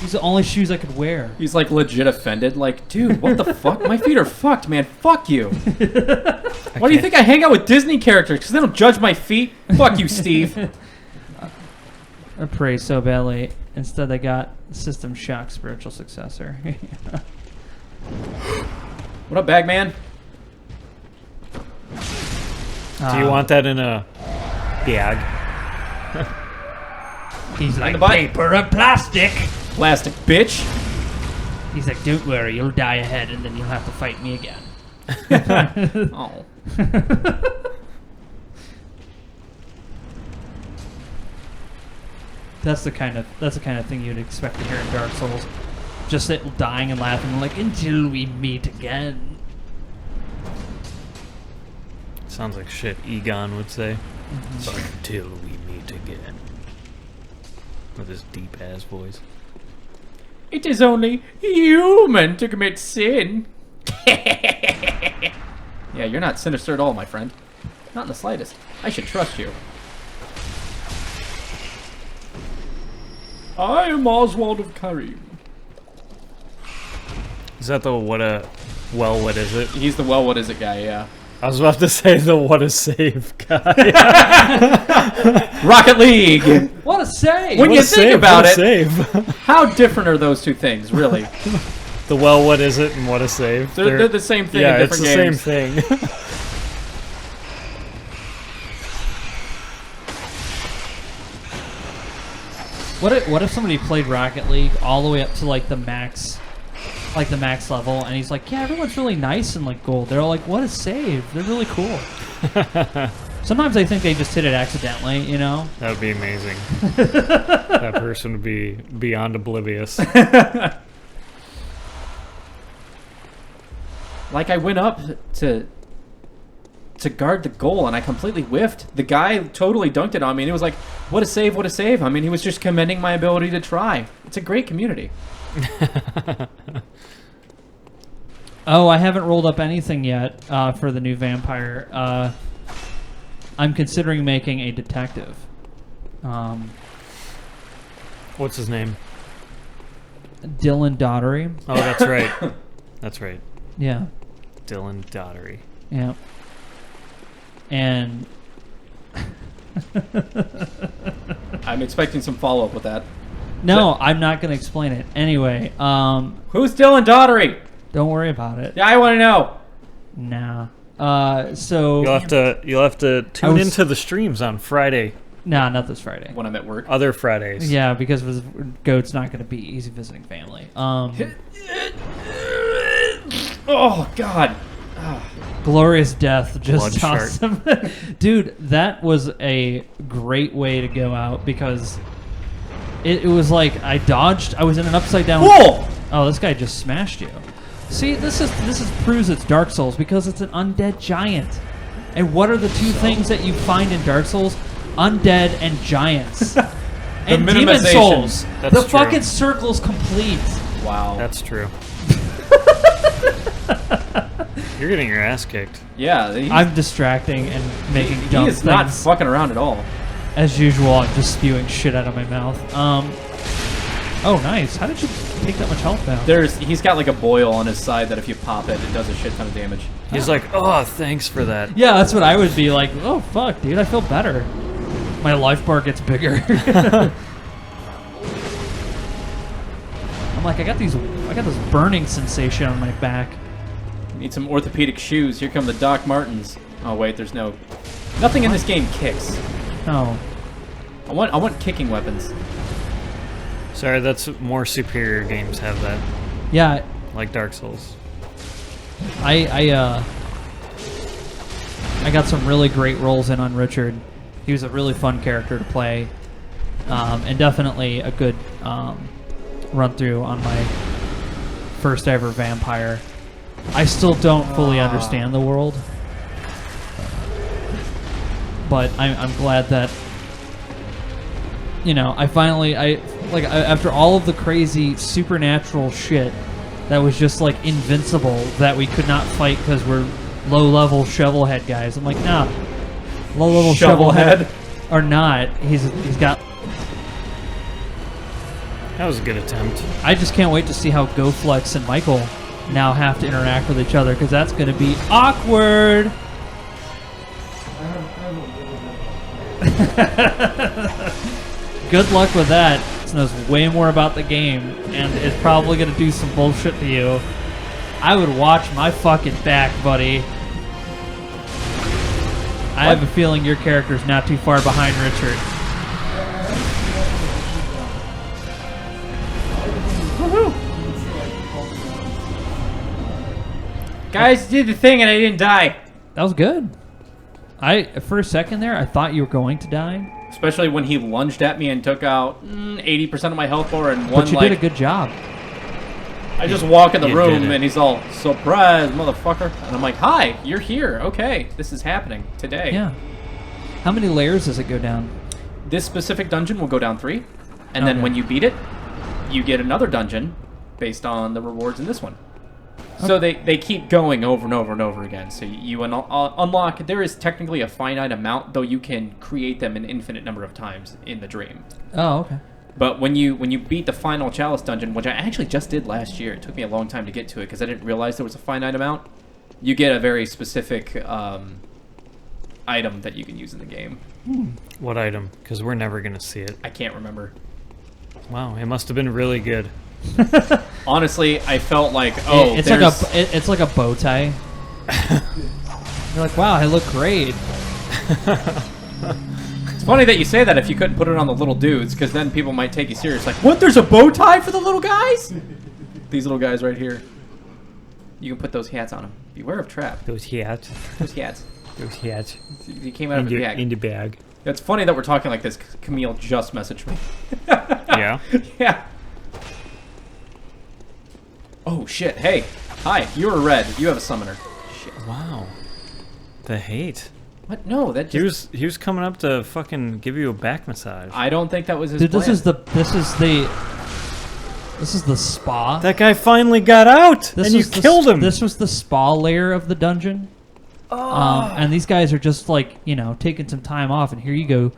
These are the only shoes I could wear. He's like legit offended. Like, dude, what the fuck? My feet are fucked, man. Fuck you. Why do you think I hang out with Disney characters? Because they don't judge my feet? Fuck you, Steve. I pray so badly. Instead, they got System Shock spiritual successor. What up, Bagman? Do you want that in a bag? He's the like butt. paper or plastic. Plastic bitch. He's like, don't worry, you'll die ahead, and then you'll have to fight me again. Oh. That's the kind of thing you'd expect to hear in Dark Souls. Just it dying and laughing like until we meet again. Sounds like shit Egon would say. Until we meet again. With his deep ass voice. It is only human to commit sin. Yeah, you're not sinister at all, my friend. Not in the slightest. I should trust you. I am Oswald of Karim. Is that the what is it? He's the what is it guy, yeah. I was about to say the what a save guy. Rocket League! What a save! When What you a think save, about what a it, save. how different are those two things, really? The what is it and what a save? They're the same thing yeah, in different games. it's the same thing. What if somebody played Rocket League all the way up to like the max level, and he's like, yeah, everyone's really nice in like gold. They're all like, what a save! They're really cool. Sometimes I think they just hit it accidentally, you know. That would be amazing. That person would be beyond oblivious. Like I went up to guard the goal and I completely whiffed. The guy totally dunked it on me and it was like, what a save, what a save. I mean, he was just commending my ability to try. It's a great community. Oh, I haven't rolled up anything yet for the new vampire. I'm considering making a detective. What's his name? Dylan Daughtery. Oh, that's right. That's right. Yeah. Dylan Daughtery. Yeah. And I'm expecting some follow-up with that. no, I'm not going to explain it. Anyway, Who's Dylan Daughtery? don't worry about it. Yeah, I want to know. Nah. So You'll have to tune into the streams on Friday. nah, not this Friday. When I'm at work. Other Fridays. Yeah, because Goat's not going to be easy visiting family. Oh, God. Glorious Death just Blood tossed him. Dude, that was a great way to go out because it was like I dodged. I was in an upside down. Whoa! Oh, this guy just smashed you. See, this proves it's Dark Souls because it's an undead giant. And what are the two things that you find in Dark Souls? Undead and giants. And demon minimization. souls. That's the true. fucking circle's complete. Wow. That's true. You're getting your ass kicked. Yeah. I'm distracting and making dumb he is not things. fucking around at all. As usual, I'm just spewing shit out of my mouth. Oh, nice. How did you take that much health down? He's got like a boil on his side that if you pop it, it does a shit ton of damage. He's like, oh, thanks for that. Yeah, that's what I would be like. Oh, fuck, dude, I feel better. My life bar gets bigger. I'm like, I got this burning sensation on my back. Need some orthopedic shoes. Here come the Doc Martens. Oh wait, there's nothing in this game kicks. Oh, I want kicking weapons. Sorry, that's more superior games have that. yeah. Like Dark Souls. I got some really great rolls in on Richard. He was a really fun character to play, and definitely a good run through on my first ever vampire. I still don't fully understand the world, but I'm glad that after all of the crazy supernatural shit that was just like invincible that we could not fight because we're low-level shovelhead guys. I'm like, nah, low-level shovelhead or not, he's got. That was a good attempt. I just can't wait to see how GoFlex and Michael now have to interact with each other because that's going to be awkward. Good luck with that. It knows way more about the game and is probably going to do some bullshit to you. I would watch my fucking back, buddy. I have a feeling your character's not too far behind Richard. Guys did the thing and I didn't die. That was good. For a second there, I thought you were going to die. Especially when he lunged at me and took out 80% of my health bar in one. But you did a good job. I just walk in the You room did it. and he's all, surprise, motherfucker. And I'm like, hi, you're here. Okay, this is happening today. Yeah. How many layers does it go down? This specific dungeon will go down 3. And then Okay. when you beat it, you get another dungeon based on the rewards in this one. So they keep going over and over and over again. So you unlock, there is technically a finite amount, though you can create them an infinite number of times in the dream. Oh, okay. But when you beat the final Chalice dungeon, which I actually just did last year, it took me a long time to get to it because I didn't realize there was a finite amount, you get a very specific item that you can use in the game. What item? Because we're never going to see it. I can't remember. Wow, it must have been really good. Honestly, I felt like, It's like a bow tie. You're like, wow, I look great. It's funny that you say that if you couldn't put it on the little dudes, because then people might take you serious. Like, what? There's a bow tie for the little guys? These little guys right here. You can put those hats on them. Beware of trap. Those hats. Those hats. Those hats. He came out of a bag. In the bag. It's funny that we're talking like this. Camille just messaged me. Yeah? Yeah. Oh, shit. Hey. Hi. You were red. You have a summoner. Shit. Wow. The hate. What? No, that just... He was coming up to fucking give you a back massage. I don't think that was his Dude, plan. this is the spa. That guy finally got out, and you killed him. This was the spa layer of the dungeon. And these guys are just like, you know, taking some time off, and here you go,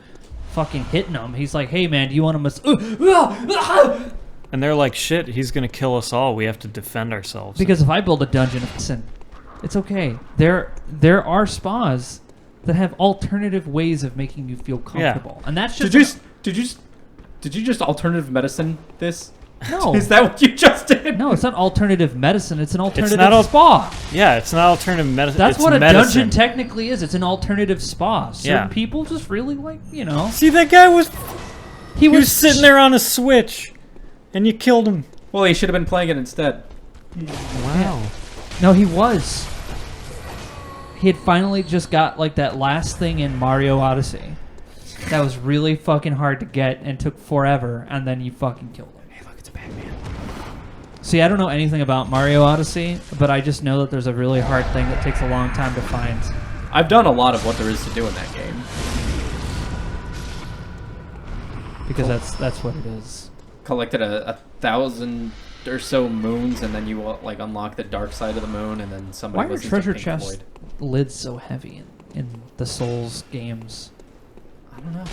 fucking hitting them. He's like, hey man, do you want to And they're like, shit, he's gonna kill us all. We have to defend ourselves. Because if I build a dungeon, listen, it's okay. There are spas that have alternative ways of making you feel comfortable, and that's just. Did you just alternative medicine this? No. Is that what you just did? No, it's not alternative medicine. It's an alternative not spa. Yeah, it's not alternative medicine. That's it's what a medicine. dungeon technically is. It's an alternative spa. Certain Yeah. people just really like, you know. See, that guy was... He was sitting there on a switch, and you killed him. Well, he should have been playing it instead. Wow. No, he was. He had finally just got like that last thing in Mario Odyssey. That was really fucking hard to get and took forever, and then you fucking killed him. Hey, look, it's a Batman. See, I don't know anything about Mario Odyssey, but I just know that there's a really hard thing that takes a long time to find. I've done a lot of what there is to do in that game. Because that's what it is. Collected a 1,000 or so moons, and then you like unlock the dark side of the moon, and then somebody Why are listens to treasure Pink chest Floyd. lids so heavy in the Souls games? I don't know.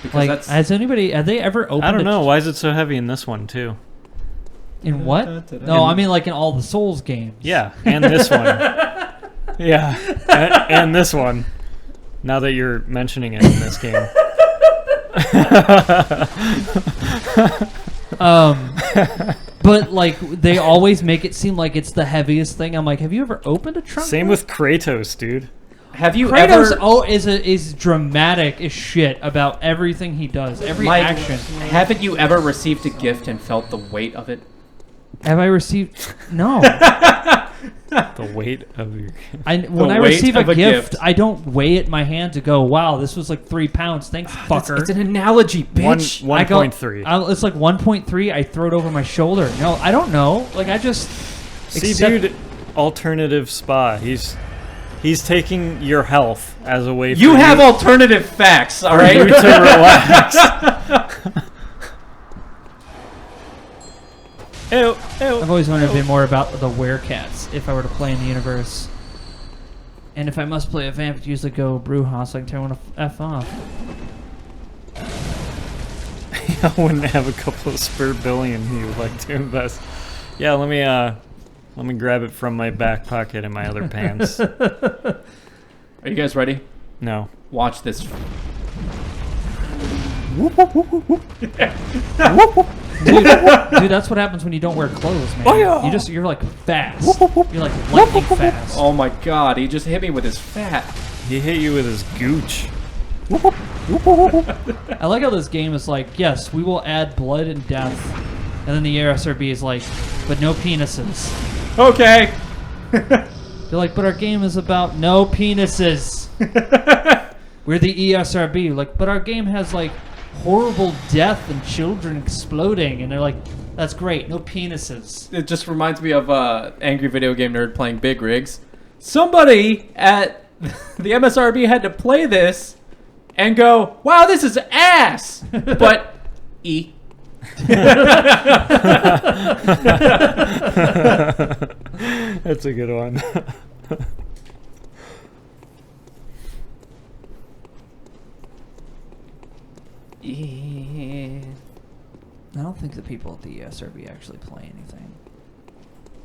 Because Like, that's have they ever opened I don't a know. Why is it so heavy in this one, too? In what? No, I mean like in all the Souls games. Yeah, and this one. Yeah, and this one. Now that you're mentioning it in this game. But like they always make it seem like it's the heaviest thing. I'm like, have you ever opened a trunk? Same with Kratos, dude. Have you Kratos. ever? Is dramatic as shit about everything he does, every Mike, action. haven't you ever received a gift and felt the weight of it? Have I received? No. The weight of your... When I weight receive of a a gift, gift. I don't weigh it in my hand to go, wow, this was like 3 pounds. Thanks, fucker. It's an analogy, bitch. 1.3. It's like 1.3. I throw it over my shoulder. No, I don't know. Like I just See, accept- dude, alternative spa. He's taking your health as a way for You have alternative facts, all right? you to relax. Ew, ew. I've always wanted to be more about the werecats if I were to play in the universe. And if I must play a vamp, I'd usually go Brewhouse so I can turn one F off. I wouldn't have a couple of spare billion you would like to invest. Yeah, let me grab it from my back pocket in my other pants. Are you guys ready? No. Watch this. Dude, that's what happens when you don't wear clothes, man. You're like fast. You're like lightning fast. Oh my god, he just hit me with his fat. He hit you with his gooch. I like how this game is like, yes, we will add blood and death. And then the ASRB is like, but no penises. we're the ESRB. Like, but our game has like horrible death and children exploding, and they're like, that's great, no penises. It just reminds me of Angry Video Game Nerd playing Big Rigs. Somebody at the MSRB had to play this and go, wow, this is ass! But, E. That's a good one. I don't think the people at the ESRB actually play anything.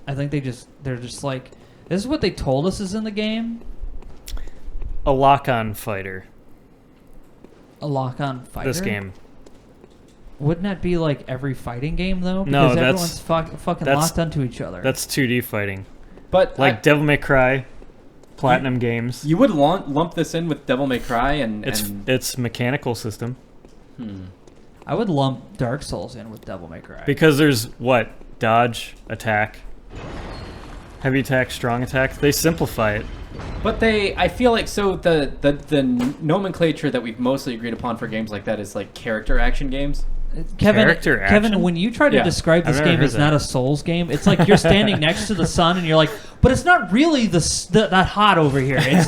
I think they're just like, this is what they told us is in the game. A lock-on fighter. A lock-on fighter. This game. Wouldn't that be like every fighting game though? No, Because that's- everyone's fucking that's- locked onto each other. That's 2D fighting. But Like Devil May Cry, Platinum Games. you would lump this in with Devil May Cry and... It's mechanical system. I would lump Dark Souls in with Devil May Cry. Because there's what? Dodge, attack, heavy attack, strong attack. They simplify it. But I feel like, so the nomenclature that we've mostly agreed upon for games like that is like character action games. Kevin, action? when you try to Yeah. describe this I've never game heard as that. not a Souls game, it's like you're standing next to the sun and you're like, but it's not really that hot over here. It's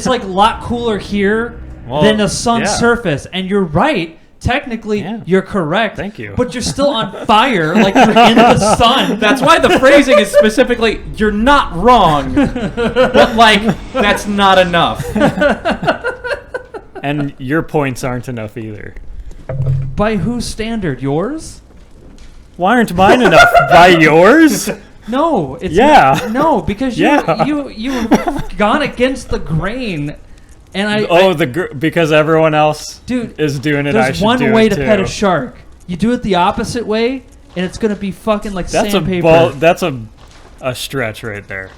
like a lot cooler here Well, than the sun's yeah. surface. And you're right. Technically, Yeah. you're correct. Thank you. But you're still on fire, like you're in the sun. That's why the phrasing is specifically, you're not wrong, but like, that's not enough. And your points aren't enough either. By whose standard? Yours? Why aren't mine enough? By yours? No, it's Yeah. not, no, because Yeah. you've gone against the grain, and Because everyone else dude, is doing it. I there's should one do way it to too. pet a shark. You do it the opposite way, and it's gonna be fucking like That's sandpaper. That's a stretch right there.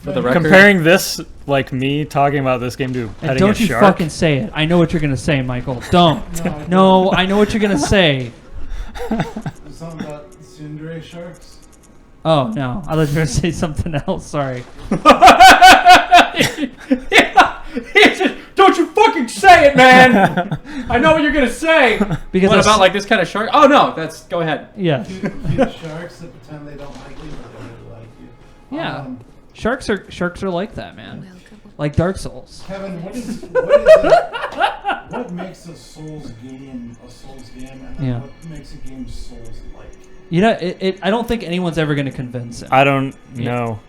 For the record, Comparing this, like me talking about this game to And petting don't a you shark. fucking say it. I know what you're gonna say, Michael. Don't. No, I know what you're gonna say. There's something about tsundere sharks. Oh no, I thought you were gonna say something else. Sorry. don't you fucking say it, man! I know what you're gonna say. Because What that's- about like this kind of shark? Oh no, go ahead. Yeah. Cute sharks that pretend they don't like you, but they really like you. Yeah. Sharks are like that, man. Welcome. Like Dark Souls. Kevin, what makes a Souls game a Souls game, and then Yeah. what makes a game Souls-like? You know, I don't think anyone's ever gonna convince him. I don't Yeah. know.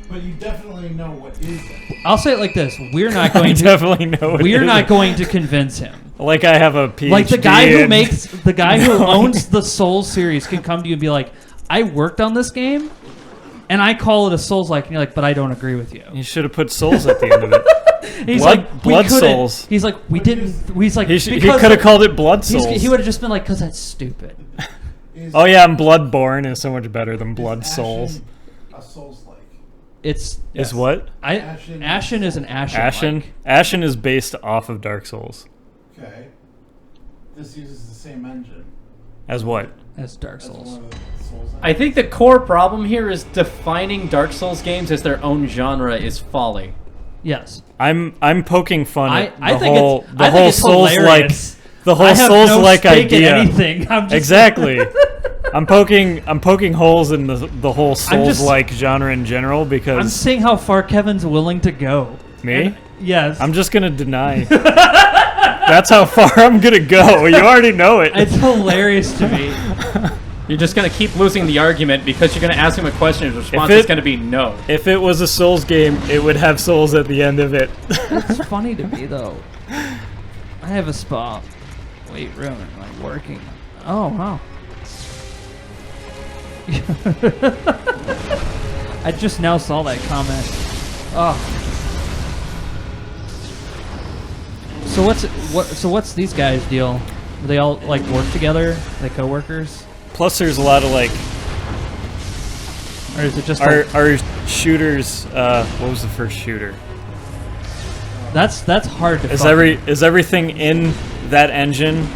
But you definitely know what is it. I'll say it like this: we're not I going to. definitely know. It We're is. not going to convince him. Like I have a PhD. Like the guy who in- makes the guy who owns the Souls series can come to you and be like, "I worked on this game, and I call it a Souls-like," and you're like, "But I don't agree with you." You should have put souls at the end of it. He's Blood- like, "We Blood couldn't." Souls. He's like, "We didn't." He's like, He could "Because have called it Blood he's- Souls. He would have just been like, "Cause that's stupid." Is, Oh yeah, and Bloodborne is so much better than Blood is Souls. Ashen a Souls-like? It's Is what? Ashen is an Ashen. Ashen? Ashen is based off of Dark Souls. Okay. This uses the same engine As what? as Dark as Souls. one of the Souls engines. I think the core problem here is defining Dark Souls games as their own genre is folly. Yes. I'm poking fun at I the think whole it's, I think it's Souls-like hilarious. the I whole have no Souls-like stake in idea. anything. I'm just Exactly. I'm poking holes in the whole I'm just- Souls-like genre in general I'm because seeing how far Kevin's willing to go. me. And- yes. I'm just gonna deny. That's how far I'm gonna go. You already know it. It's hilarious to me. You're just gonna keep losing the argument because you're gonna ask him a question and his response If is it- gonna be no. If it was a Souls game, it would have souls at the end of it. It's funny to me though. I have a spa. Weight room and like working. Oh wow. I just now saw that comment. Oh. So what's these guys' deal? Do they all like work together? Are they coworkers? Plus, there's a lot of like Or is it just our shooters. What was the first shooter? that's hard to Is fucking- is everything in that engine?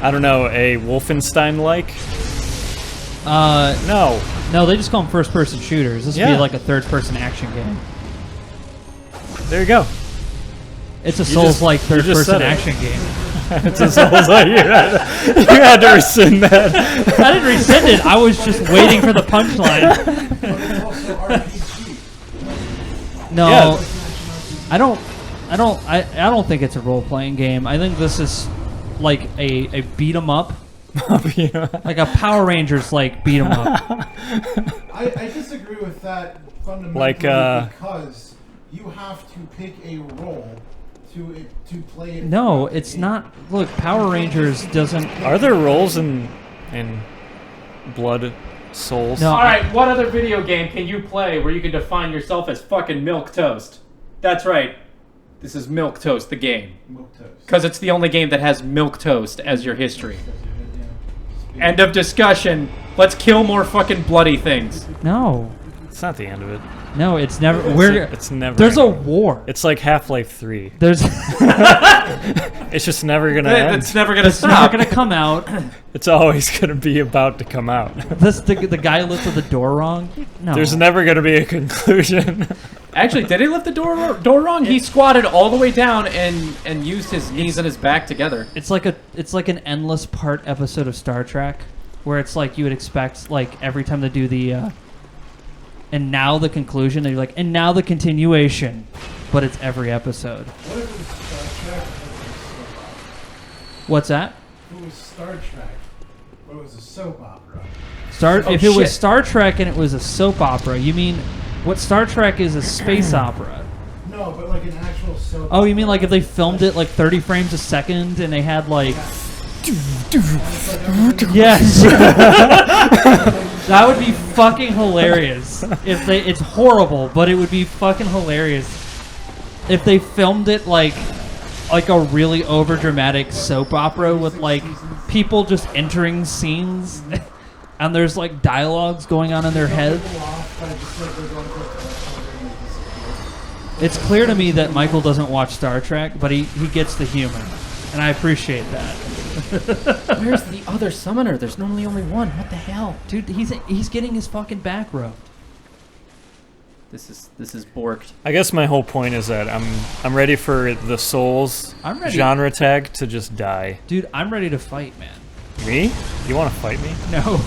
I don't know, a Wolfenstein like? No. No, they just call them first-person shooters. This would Yeah. be like a third-person action game. There you go. It's a Souls-like just said third-person it. action game. It's a Souls-like. You had to rescind that. I didn't rescind it. I was just waiting for the punchline. But it's also RPG. No, Yeah. I don't think it's a role-playing game. I think this is like a beat 'em up, like a Power Rangers like beat 'em up. I disagree with that fundamentally Like, because you have to pick a role to play it. No, throughout the it's game. not. Look, Power Rangers doesn't. Are there roles in Blood Souls? No. All right, what other video game can you play where you can define yourself as fucking milk toast? That's right. This is Milk Toast, the game. Milquetoast. Because it's the only game that has milk toast as your history. Yeah. End of discussion. Let's kill more fucking bloody things. No, It's not the end of it. no, it's never. It's never. There's a ending. war. It's like Half-Life 3. There's. It's just never gonna end. It's never gonna It's never stop. gonna come out. It's always gonna be about to come out. The guy lifted the door wrong. No. There's never gonna be a conclusion. Actually, did he lift the door wrong? He squatted all the way down and used his knees and his back together. It's like an endless part episode of Star Trek, where it's like you would expect like every time they do the. And now the conclusion, they're like, and now the continuation, but it's every episode. What if it was Star Trek? What's that? If it was Star Trek, but it was a soap opera. If it was shit. Star Trek and it was a soap opera, you mean what Star Trek is a space opera? No, but like an actual soap. Oh, you mean like if they filmed it like 30 frames a second and they had like yes, that would be fucking hilarious. It's horrible, but it would be fucking hilarious if they filmed it like a really over dramatic soap opera with like people just entering scenes and there's like dialogues going on in their head. It's clear to me that Michael doesn't watch Star Trek, but he gets the humor, and I appreciate that. Where's the other summoner? There's normally only one. What the hell? Dude, he's getting his fucking back rubbed. This is borked. I guess my whole point is that I'm ready for the Souls I'm ready. genre tag to just die. Dude, I'm ready to fight, man. Me? You want to fight me? No.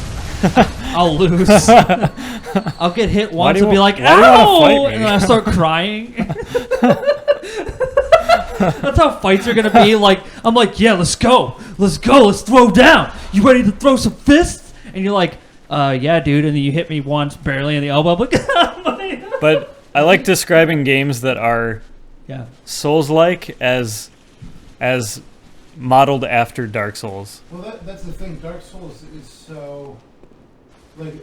I'll lose. I'll get hit Why once do you and be wa- like, why do you wanna ow! fight me? And then I start crying. That's how fights are going to be. Like, I'm like, yeah, let's go. Let's throw down. You ready to throw some fists? And you're like, yeah, dude. And then you hit me once, barely in the elbow. I'm like, But I like describing games that are yeah. Souls-like as modeled after Dark Souls. Well, that's the thing. Dark Souls is so like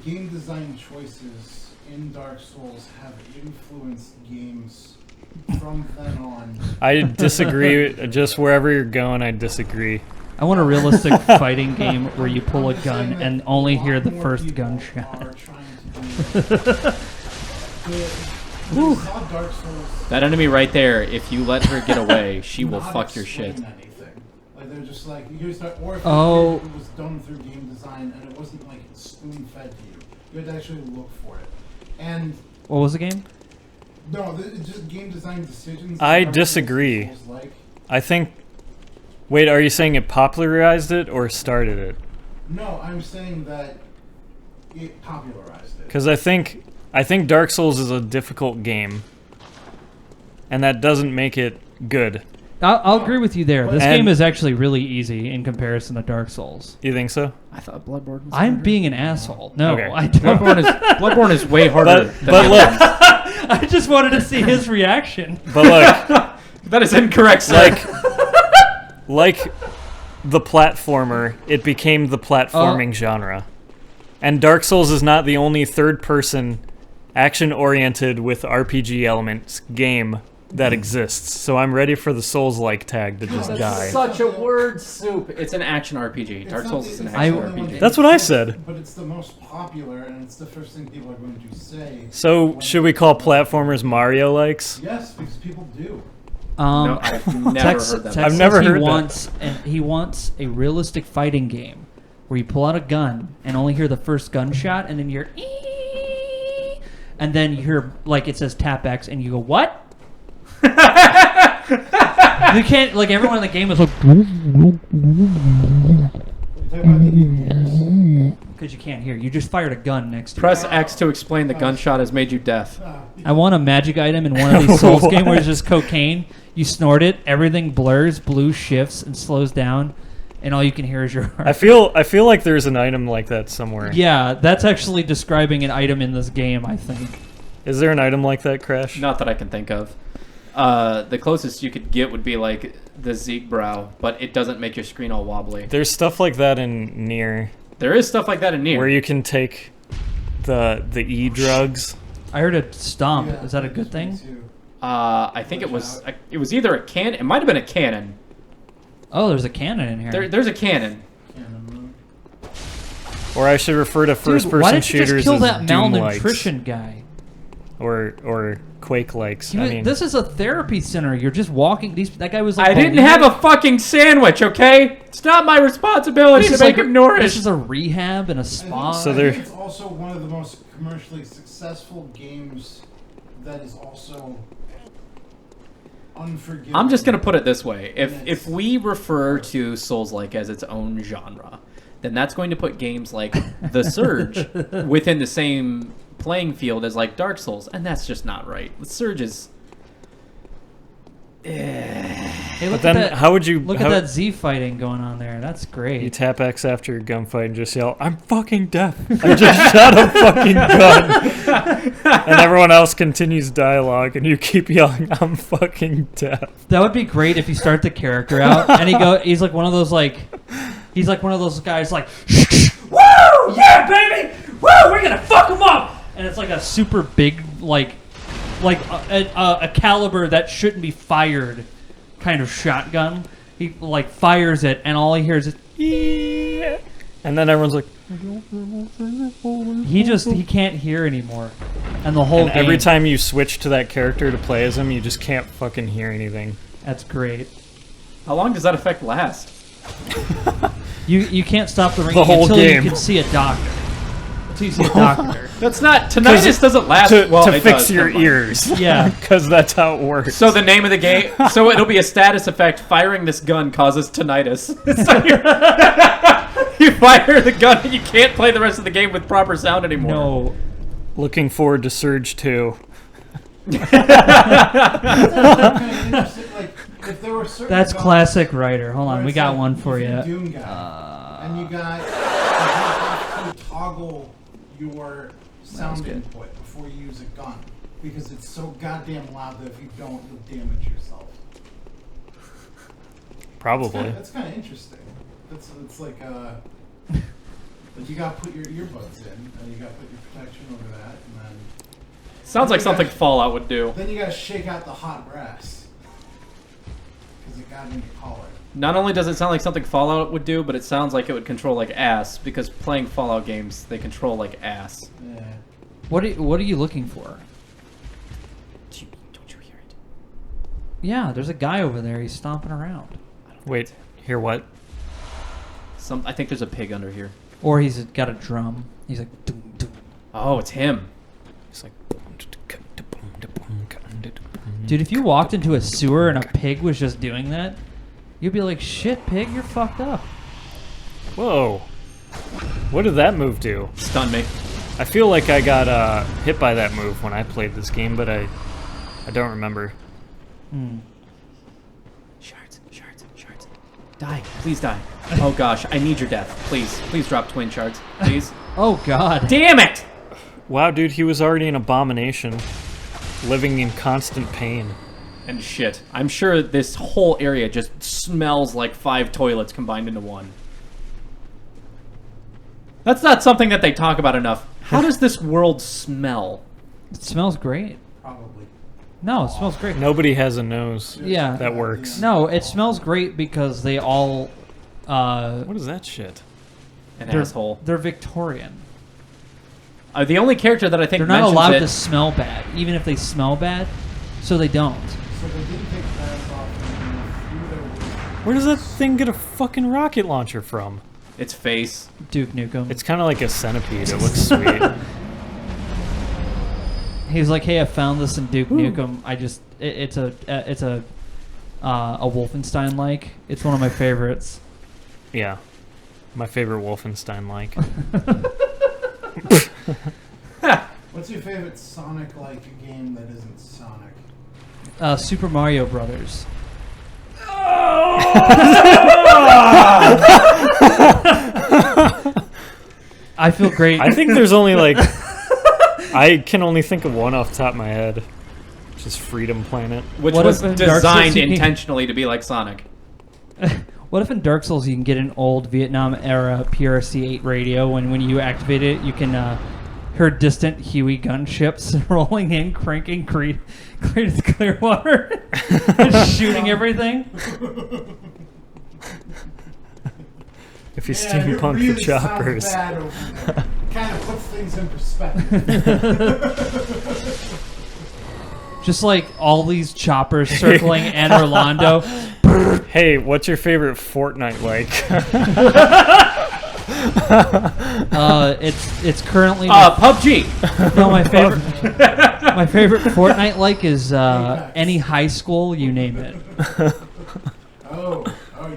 game design choices in Dark Souls have influenced games from then on. I disagree. Just wherever you're going, I disagree. I want a realistic fighting game where you pull a I'm just gun saying that and only a lot hear the more first people gunshot. are trying to do it. Saw Dark Souls. That enemy right there, if you let her get away, she will not fuck your shit. explain anything. Like they're just like you start, or if Oh. it was done through game design and it wasn't like spoon fed to you, you had to actually look for it. And What was the game? no, it's just game design decisions. I Dark Souls disagree. feels like. I think. Wait, are you saying it popularized it or started it? No, I'm saying that it popularized it. Because I think Dark Souls is a difficult game, and that doesn't make it good. I'll agree with you there. This And- game is actually really easy in comparison to Dark Souls. You think so? I thought Bloodborne was I'm harder. being an asshole. No, Okay. I don't. Bloodborne is way harder than But the look, other ones. I just wanted to see his reaction. but look, That is incorrect, sir. like the platformer, it became the platforming genre. And Dark Souls is not the only third-person, action-oriented with RPG elements game that exists. So I'm ready for the Souls-like tag to just die. Such a word soup. It's an action RPG. It's Dark not Souls the- is an it's action not the only one RPG. That's what I said. But it's the most popular, and it's the first thing people are going to say. So when should we they- call platformers Mario-likes? Yes, because people do. No, I've never Tex heard that. says I've never he heard that. wants, and he wants a realistic fighting game where you pull out a gun and only hear the first gunshot, and then you're, "Ee!" and then you hear like it says tap X, and you go what? You can't, like, everyone in the game is like, because you can't hear. You just fired a gun next to Press you. X to explain the gunshot has made you deaf. I want a magic item in one of these Souls games where it's just cocaine. You snort it, everything blurs, blue shifts and slows down, and all you can hear is your heart. I feel like there's an item like that somewhere. Yeah, that's actually describing an item in this game, I think. Is there an item like that, Crash? Not that I can think of. The closest you could get would be like the Zeke brow, but it doesn't make your screen all wobbly. There's stuff like that in Nier. There is stuff like that in Nier. Where you can take the E drugs. I heard a stomp. Yeah, Is that a good thing? I think it was either a cannon. It might have been a cannon. Oh, there's a cannon in here. There's a cannon. Or I should refer to Dude, first-person why did you shooters just kill as that Doom-likes. malnutrition guy? Or Quake-likes. I mean, this is a therapy center. You're just walking. That guy was like. I didn't have a fucking sandwich, okay? It's not my responsibility to make it nourished. This is a rehab and a spa. So I there- think it's also one of the most commercially successful games that is also unforgiving. I'm just gonna put it this way: if we refer to Souls-like as its own genre, then that's going to put games like The Surge within the same playing field as like Dark Souls, and that's just not right. The Surge is. Hey, but then how would you look at that Z fighting going on there? That's great. You tap X after a gunfight and just yell, "I'm fucking deaf! I just shot a fucking gun!" And everyone else continues dialogue, and you keep yelling, "I'm fucking deaf!" That would be great if you start the character out and he's like one of those guys like, woo, yeah, baby, woo, we're gonna fuck him up, and it's like a super big like a caliber that shouldn't be fired kind of shotgun. He like fires it, and all he hears is, Yeah. And then everyone's like, he can't hear anymore, and the whole and game. every time you switch to that character to play as him, you just can't fucking hear anything. That's great. How long does that effect last? You can't stop the ringing whole until game. you can see a doctor. Until you see a doctor. That's not tinnitus. Doesn't last to well. to it fix does, your never mind. ears. Yeah. Because that's how it works. So the name of the game. So it'll be a status effect. Firing this gun causes tinnitus. So you fire the gun and you can't play the rest of the game with proper sound anymore. No. Looking forward to Surge 2. That's classic writer. Hold on, we got one for you. Doone guy, and you have to toggle your sound input before you use a gun because it's so goddamn loud that if you don't, you'll damage yourself. Probably. That's kind of interesting. It's like you gotta put your earbuds in, and you gotta put your protection over that, and then Sounds like something Fallout would do. then you gotta shake out the hot brass because it got in your collar. Not only does it sound like something Fallout would do, but it sounds like it would control like ass, because playing Fallout games, they control like ass. Yeah. What are you looking for? Don't you hear it? Yeah, there's a guy over there. He's stomping around. Wait, hear what? I think there's a pig under here. Or he's got a drum. He's like, doom, doom. Oh, it's him. It's like. Dude, if you walked into a sewer and a pig was just doing that, you'd be like, shit, pig, you're fucked up. Whoa. What did that move do? Stun me. I feel like I got hit by that move when I played this game, but I don't remember. Shards. Die. Please die. Oh gosh, I need your death. Please drop twin shards. Please. Oh, God. Damn it! Wow, dude, he was already an abomination, living in constant pain. And shit. I'm sure this whole area just smells like 5 toilets combined into one. That's not something that they talk about enough. How does this world smell? It smells great. Probably. No, it smells great. Nobody has a nose. Yeah. That works. No, it smells great because they all... What is that shit? An they're, asshole. They're Victorian. The only character that I think They're not mentions allowed it, to smell bad, even if they smell bad, so they don't. So they didn't take that off and threw their Where does that thing get a fucking rocket launcher from? its face. Duke Nukem. It's kind of like a centipede. It looks sweet. He was like, "Hey, I found this in Duke Nukem. It's a a Wolfenstein-like. It's one of my favorites. Yeah. My favorite Wolfenstein-like. What's your favorite Sonic-like game that isn't Sonic? Super Mario Brothers. I feel great. I think there's only like... I can only think of one off the top of my head. Which is Freedom Planet. Which What was if in Dark designed Souls you can- intentionally to be like Sonic. What if in Dark Souls you can get an old Vietnam-era PRC-8 radio, and when you activate it, you can hear distant Huey gunships rolling in, cranking Creedence Clearwater, and shooting everything? If you steampunk the choppers. Kind of puts things in perspective. Just like all these choppers circling and Orlando. Hey, what's your favorite Fortnite like? It's currently PUBG. no, my favorite Fortnite like is any high school, you name it. Oh,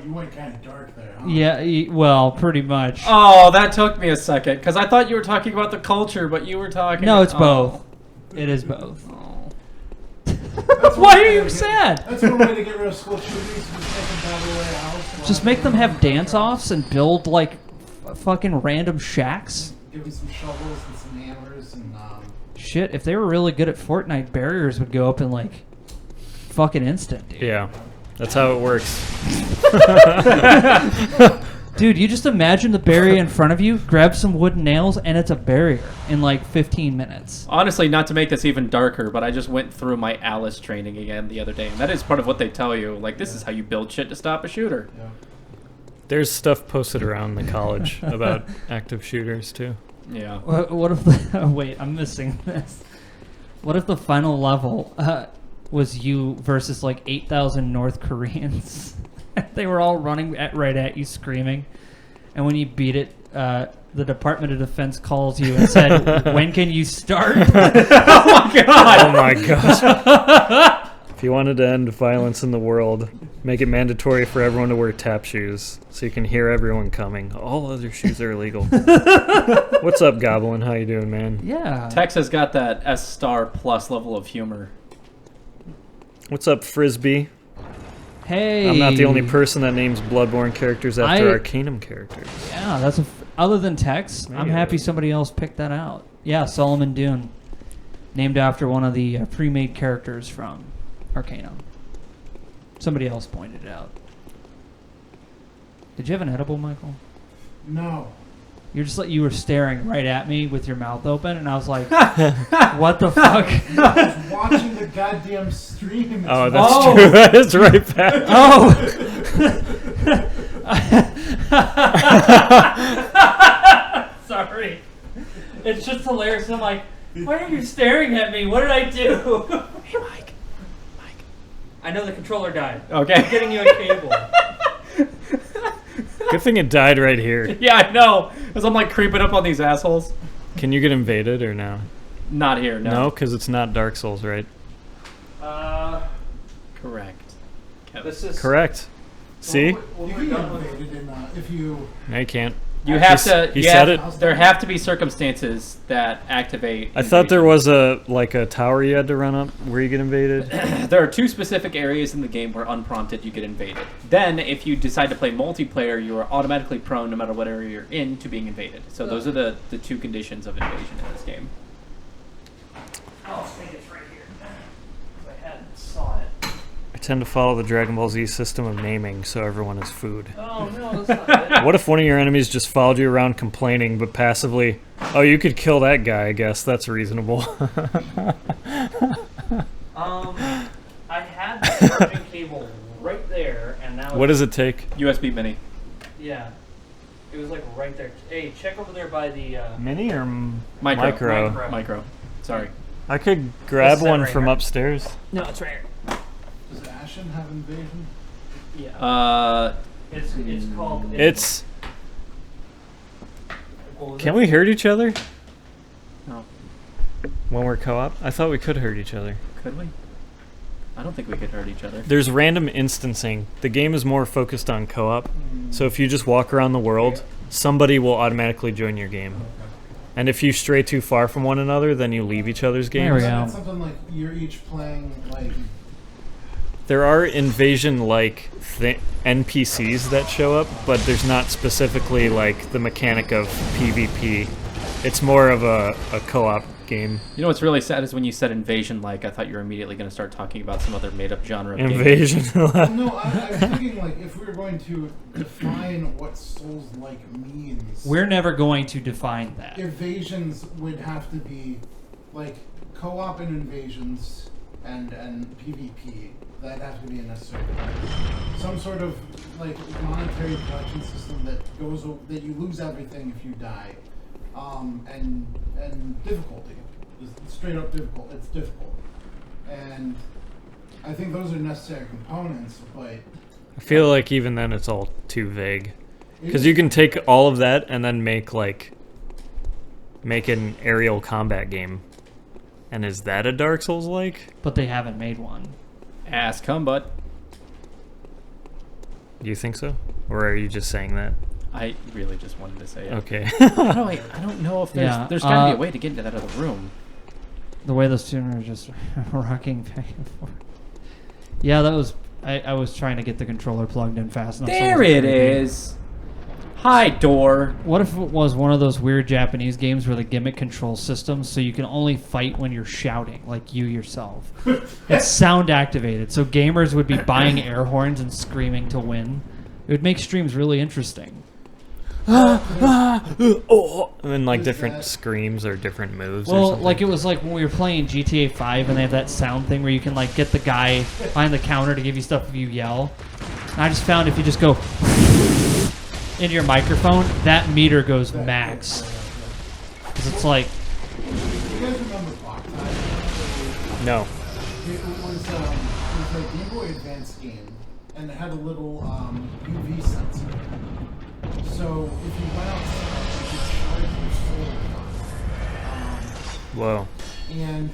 you went kind of dark there, huh? Yeah, well, pretty much. Oh, that took me a second because I thought you were talking about the culture, but you were talking. No, it's both. It is both. Why are you sad? That's one way to get rid of school shootings. Just make them battle royales. Just make them have dance-offs and build like fucking random shacks. Give them some shovels and some hammers and. Shit, if they were really good at Fortnite, barriers would go up in like fucking instant, dude. Yeah, that's how it works. Dude, you just imagine the barrier in front of you, grab some wooden nails, and it's a barrier in like 15 minutes. Honestly, not to make this even darker, but I just went through my Alice training again the other day, and that is part of what they tell you. Like, this is how you build shit to stop a shooter. Yeah. There's stuff posted around the college about active shooters too. Yeah. What if the... wait, I'm missing this. What if the final level was you versus like 8,000 North Koreans? They were all running right at you, screaming. And when you beat it, the Department of Defense calls you and said, "When can you start?" Oh my god! Oh my gosh. If you wanted to end violence in the world, make it mandatory for everyone to wear tap shoes so you can hear everyone coming. All other shoes are illegal. What's up, Goblin? How you doing, man? Yeah. Tex has got that S-star plus level of humor. What's up, Frisbee? Hey. I'm not the only person that names Bloodborne characters after I- Arcanum characters. Yeah, that's other than Tex. I'm happy somebody else picked that out. Yeah, Solomon Doone, named after one of the pre-made characters from Arcanum. Somebody else pointed it out. Did you have an edible, Michael? No. You're just like, you were staring right at me with your mouth open, and I was like, "What the fuck?" I was watching the goddamn stream. Oh, that's true. That is right back. Oh. Sorry. It's just hilarious. I'm like, why are you staring at me? What did I do? Hey, Mike. I know the controller died. Okay. I'm getting you a cable. Good thing it died right here. Yeah, I know. As I'm like creeping up on these assholes. Can you get invaded or no? Not here, no. No, because it's not Dark Souls, right? Correct. This is Correct. See? You can get invaded if you. No, you can't. You have to. He you said have- it. There have to be circumstances that activate. I thought there invasion. was a tower you had to run up where you get invaded. There are two specific areas in the game where unprompted you get invaded. Then, if you decide to play multiplayer, you are automatically prone, no matter what area you're in, to being invaded. So those are the two conditions of invasion in this game. Oh, I think it's right here. I hadn't saw it. I tend to follow the Dragon Ball Z system of naming, so everyone is food. Oh no, that's not it. What if one of your enemies just followed you around complaining, but passively, oh, you could kill that guy, I guess. That's reasonable. I had the charging cable right there, and now. What does it take? USB Mini. Yeah, it was like right there. Hey, check over there by the. Mini or Micro. Micro. Micro. Sorry. I could grab This is one right from here. upstairs. No, it's right here. Does Ashen have invasion? Yeah. It's called. It's... What was Can it? we hurt each other No. when we're co-op? I thought we could hurt each other. Could we? I don't think we could hurt each other. There's random instancing. The game is more focused on co-op. So if you just walk around the world, somebody will automatically join your game. And if you stray too far from one another, then you leave each other's games. There we go. It's something like you're each playing like. There are invasion-like NPCs that show up, but there's not specifically like the mechanic of PvP. It's more of a co-op game. You know what's really sad is when you said invasion-like, I thought you were immediately going to start talking about some other made-up genre of game. Invasion. No, I was thinking like if we were going to define what Souls-like means, We're never going to define that. evasions would have to be like co-op and invasions and PvP. That'd have to be a necessary part. Some sort of like monetary collection system that that you lose everything if you die, and difficulty. It's straight up difficult. It's difficult, and I think those are necessary components. But I feel like even then it's all too vague. Because you can take all of that and then make an aerial combat game. And is that a Dark Souls-like? But they haven't made one. Ass cum butt. Do you think so? Or are you just saying that? I really just wanted to say it. Okay. I don't know if there's got to be a way to get into that other room. The way those two are just rocking back and forth. Yeah, that was... I was trying to get the controller plugged in fast enough. There it is. Hi, door. What if it was one of those weird Japanese games where the gimmick controls systems so you can only fight when you're shouting, like you yourself? It's sound activated, so gamers would be buying air horns and screaming to win. It would make streams really interesting. Oh, and then like different screams or different moves. or Well, something. like it was like when we were playing GTA 5 and they have that sound thing where you can like get the guy behind the counter to give you stuff if you yell. And I just found if you just go into your microphone, that meter goes max. Because it's like... you guys remember Clock Time? No. It was a Game Boy Advance game, and it had a little UV sensor. So if you went outside, you could charge your solar. Whoa. And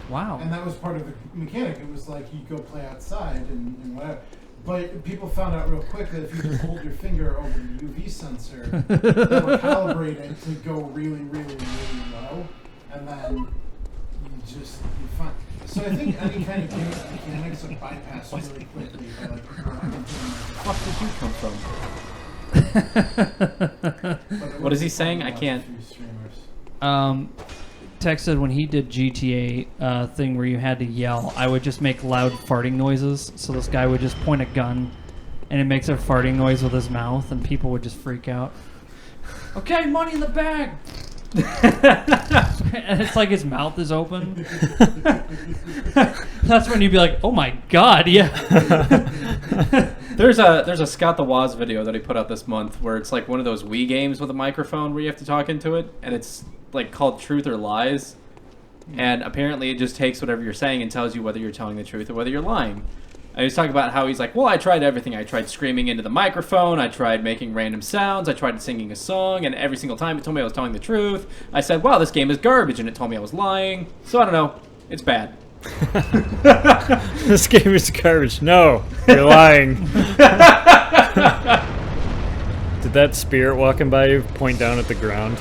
Wow. and that was part of the mechanic. It was like you go play outside and whatever. But people found out real quick that if you just hold your finger over the UV sensor, it will calibrate it to go really, really, really low, and then you're fine. So I think any kind of game mechanics are bypassed really quickly by like Fuck did you come from? What is he saying? I can't. Tex said when he did GTA thing where you had to yell, I would just make loud farting noises. So this guy would just point a gun, and it makes a farting noise with his mouth, and people would just freak out. Okay, money in the bag. And it's like his mouth is open. That's when you'd be like, oh my god, yeah. There's a Scott the Woz video that he put out this month where it's like one of those Wii games with a microphone where you have to talk into it, and it's like called Truth or Lies, and apparently it just takes whatever you're saying and tells you whether you're telling the truth or whether you're lying. And he's talking about how he's like, well, I tried everything. I tried screaming into the microphone, I tried making random sounds, I tried singing a song, and every single time it told me I was telling the truth. I said, wow, this game is garbage, and it told me I was lying. So I don't know, it's bad. This game is garbage. No, you're lying. Did that spirit walking by you point down at the ground?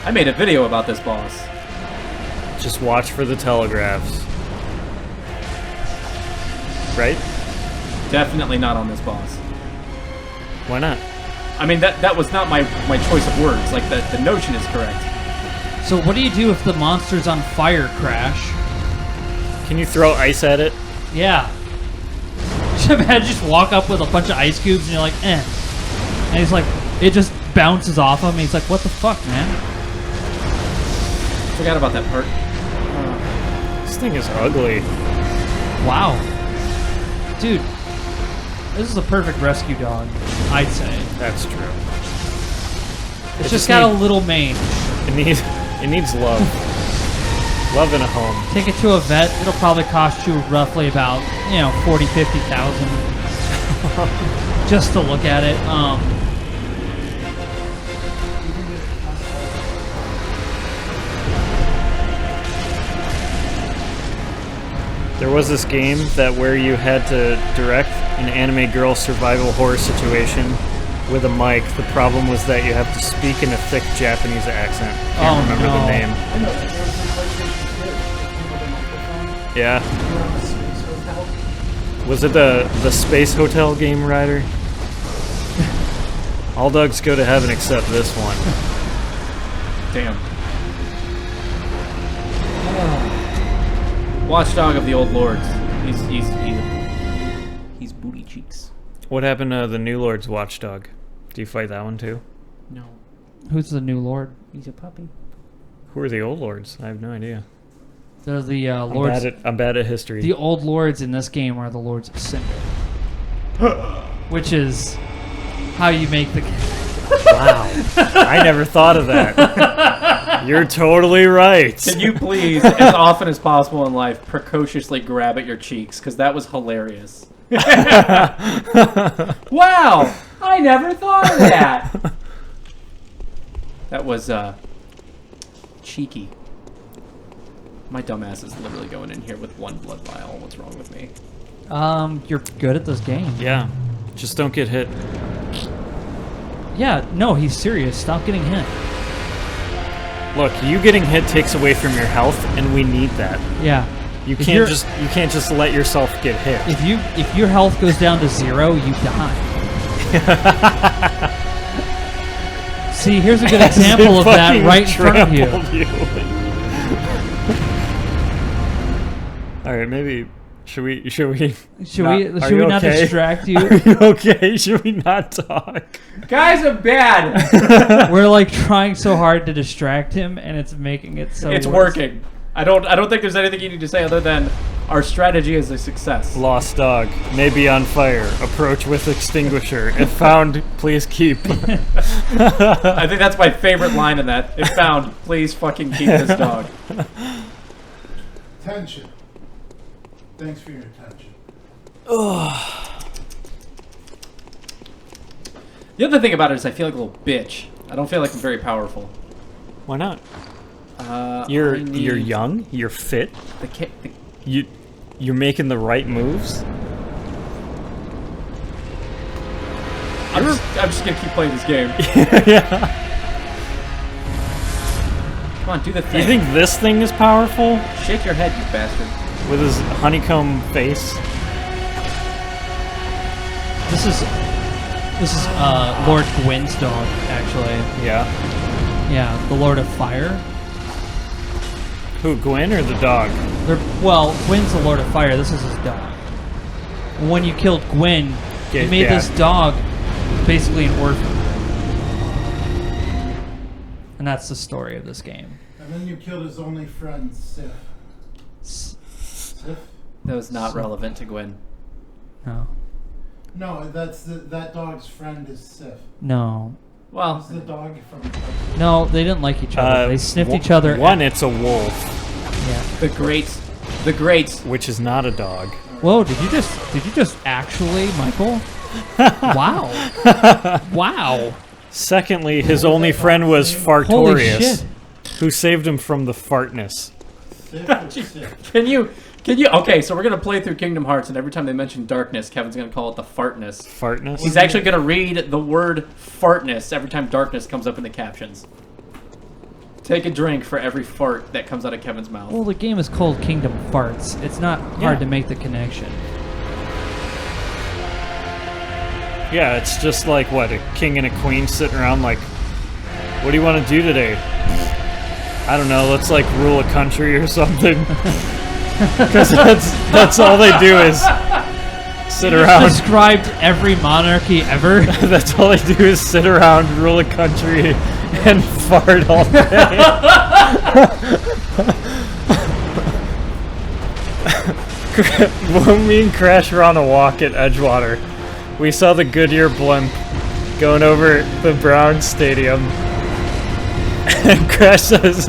I made a video about this boss. Just watch for the telegraphs. Right? Definitely not on this boss. Why not? I mean, that was not my choice of words. Like, the notion is correct. So what do you do if the monster's on fire, Crash? Can you throw ice at it? Yeah. Just imagine just walk up with a bunch of ice cubes and you're like, eh. And he's like, it just bounces off him. And he's like, what the fuck, man? Forgot about that part. This thing is ugly. Wow. Dude, this is a perfect rescue dog, I'd say. That's true. It's just got a little mange. It needs love. Love in a home. Take it to a vet, it'll probably cost you roughly about, 40, 50,000 just to look at it. There was this game that where you had to direct an anime girl survival horror situation with a mic. The problem was that you have to speak in a thick Japanese accent. Can't remember the name. I know that. There was some PlayStation 2 that came with a microphone. Yeah. You were on a space hotel. Was it the Space Hotel game, Ryder? All dogs go to heaven except this one. Damn. Watchdog of the Old Lords. He's booty cheeks. What happened to the New Lord's Watchdog? Do you fight that one too? No. Who's the new lord? He's a puppy. Who are the Old Lords? I have no idea. They're the lords. I'm bad at history. The old lords in this game are the lords of Cinder, which is how you make the. Wow. I never thought of that. You're totally right. Can you please, as often as possible in life, precociously grab at your cheeks? Because that was hilarious. Wow! I never thought of that! That was, cheeky. My dumbass is literally going in here with one blood vial. What's wrong with me? You're good at this game. Yeah. Just don't get hit. Yeah, no, he's serious. Stop getting hit. Look, you getting hit takes away from your health, and we need that. Yeah. You If can't just let yourself get hit. If your health goes down to 0, you die. See, here's a good example of that right in front of you. All right, maybe should we Should we are you not okay? distract you? Are you okay? Should we not talk? Guys are bad! We're like trying so hard to distract him, and it's making it so. It's worse. working. I don't think there's anything you need to say other than our strategy is a success. Lost dog may be on fire. Approach with extinguisher. If found, please keep. I think that's my favorite line in that. If found, please fucking keep this dog. Attention. Thanks for your attention. The other thing about it is I feel like a little bitch. I don't feel like I'm very powerful. Why not? You're You're young. You're fit. You're making the right moves. I'm just gonna keep playing this game. Yeah. Come on, do the thing. You think this thing is powerful? Shake your head, you bastard. With his honeycomb face. This is Lord Gwyn's dog, actually. Yeah. Yeah, the Lord of Fire. Who, Gwen or the dog? Well, Gwyn's the Lord of Fire. This is his dog. When you killed Gwyn, you made this dog basically an orphan. And that's the story of this game. And then you killed his only friend, Sif. Sif? That was not relevant to Gwen. No. No, that dog's friend is Sif. No. Well, It's the dog from... No, they didn't like each other. They sniffed each other. One, it's a wolf. Yeah. the great. Which is not a dog. Whoa! Did you just actually, Michael? Wow! Wow! Secondly, his only friend was Holy Fartorius, shit! who saved him from the fartness. Sif or Sif. Can you? Okay, so we're gonna play through Kingdom Hearts, and every time they mention darkness, Kevin's gonna call it the fartness. Fartness? He's actually gonna read the word fartness every time darkness comes up in the captions. Take a drink for every fart that comes out of Kevin's mouth. Well, the game is called Kingdom Farts. It's not hard to make the connection. Yeah, it's just like, what, a king and a queen sitting around like, what do you want to do today? I don't know, let's like rule a country or something. Because that's all they do is sit around. Described every monarchy ever. That's all they do is sit around, rule a country, and fart all day. When me and Crash were on a walk at Edgewater, we saw the Goodyear blimp going over the Browns Stadium. And Crash says,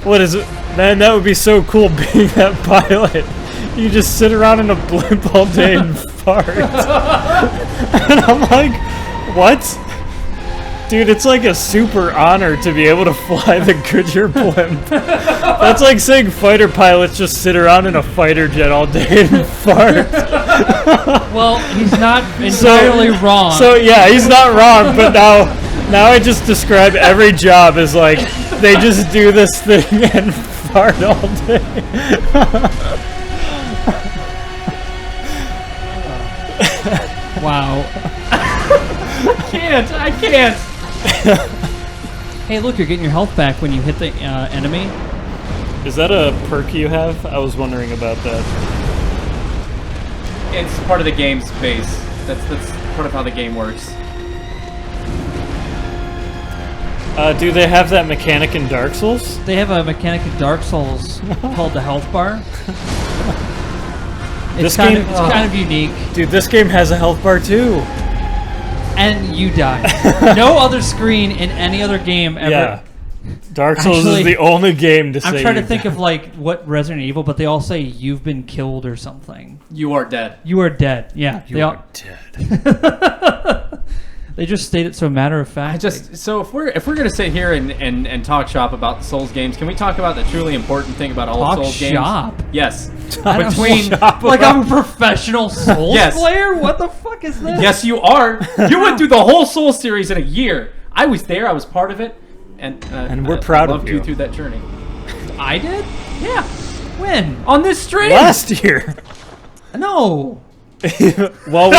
"What is it? Man, that would be so cool being that pilot. You just sit around in a blimp all day and fart." And I'm like, what? Dude, it's like a super honor to be able to fly the Goodyear blimp. That's like saying fighter pilots just sit around in a fighter jet all day and fart. Well, he's not entirely wrong. So yeah, he's not wrong, but now I just describe every job as like they just do this thing and fart all day. Wow. I can't. Hey, look, you're getting your health back when you hit the enemy. Is that a perk you have? I was wondering about that. It's part of the game's base. That's part of how the game works. Do they have that mechanic in Dark Souls? They have a mechanic in Dark Souls called the health bar. It's kind of unique. Dude, this game has a health bar too. And you die. No other screen in any other game ever. Yeah. Dark Souls Actually, is the only game to say I'm trying to you think die. of like what Resident Evil, but they all say you've been killed or something. You are dead. You are dead. Yeah. You are dead. They just state it so matter of fact. So if we're gonna sit here and talk shop about Souls games, can we talk about the truly important thing about all Talk Souls shop? games? Yes. I don't Between like I'm a professional Souls Yes. player? What the fuck is this? yes, you are. You went through the whole Souls series in a year. I was there. I was part of it, and we're proud I of loved you. you through that journey. I did? Yeah, When? on this stream. Last year. No. Well,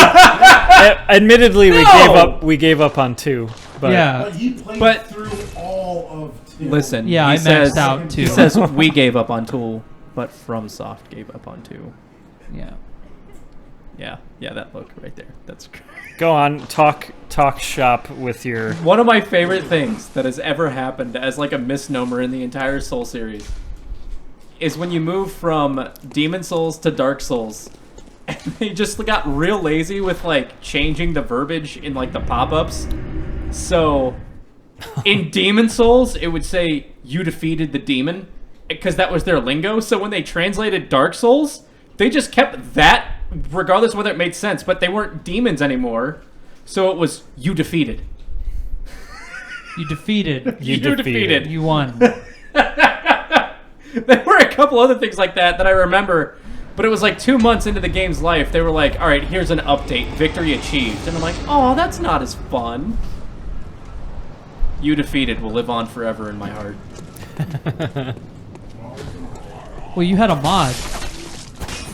admittedly, No! we gave up on 2. But Yeah. But he played But- through all of 2. Listen. Yeah, he I says, maxed out too. He says we gave up on Tool, but FromSoft gave up on 2. Yeah. Yeah, that look right there. That's great. go on, talk shop with your. One of my favorite things that has ever happened as like a misnomer in the entire Soul series is when you move from Demon Souls to Dark Souls. And they just got real lazy with like changing the verbiage in like the pop-ups. So in Demon Souls, it would say you defeated the demon because that was their lingo. So when they translated Dark Souls, they just kept that regardless of whether it made sense, but they weren't demons anymore. So it was you defeated. You defeated. You defeated. You won. There were a couple other things like that I remember, but it was like 2 months into the game's life. They were like, all right, here's an update. Victory achieved. And I'm like, oh, that's not as fun. You defeated will live on forever in my heart. Well, you had a mod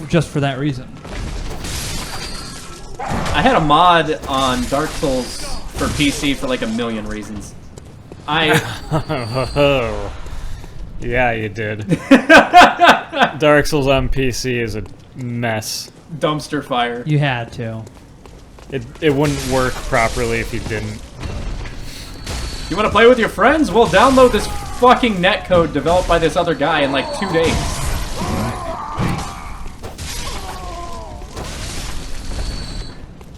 just for that reason. I had a mod on Dark Souls for PC for like a million reasons. Yeah, you did. Dark Souls on PC is a mess. Dumpster fire. You had to. It wouldn't work properly if you didn't. You want to play with your friends? Well, download this fucking netcode developed by this other guy in like 2 days.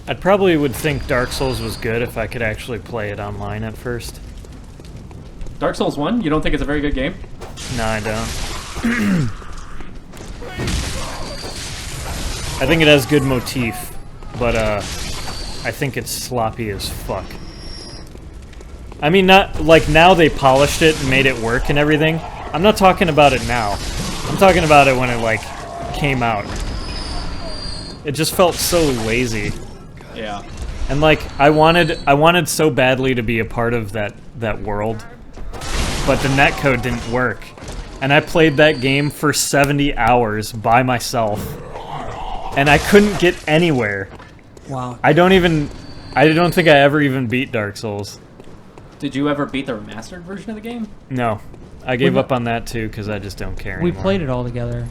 I probably would think Dark Souls was good if I could actually play it online at first. Dark Souls 1? You don't think it's a very good game? No, I don't. I think it has good motif, but I think it's sloppy as fuck. I mean, not like now they polished it and made it work and everything. I'm not talking about it now. I'm talking about it when it like came out. It just felt so lazy. Yeah. And like I wanted so badly to be a part of that world, but the netcode didn't work. And I played that game for 70 hours by myself, and I couldn't get anywhere. Wow. I don't think I ever even beat Dark Souls. Did you ever beat the remastered version of the game? No, I gave up on that too because I just don't care We anymore. played it all together.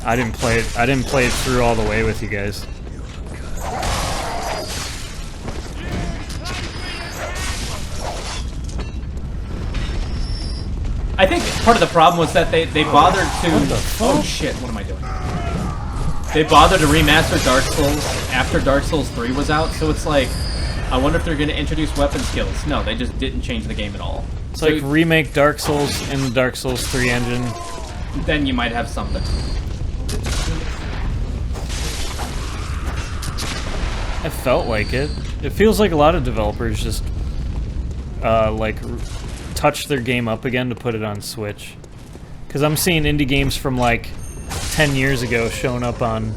I didn't play it through all the way with you guys. I think part of the problem was that they bothered to... What the fuck? Oh shit, what am I doing? They bothered to remaster Dark Souls after Dark Souls 3 was out, so it's like, I wonder if they're going to introduce weapon skills. No, they just didn't change the game at all. It's So like remake Dark Souls in the Dark Souls 3 engine. then you might have something. I felt like it. It feels like a lot of developers just touch their game up again to put it on Switch. Because I'm seeing indie games from like 10 years ago showing up on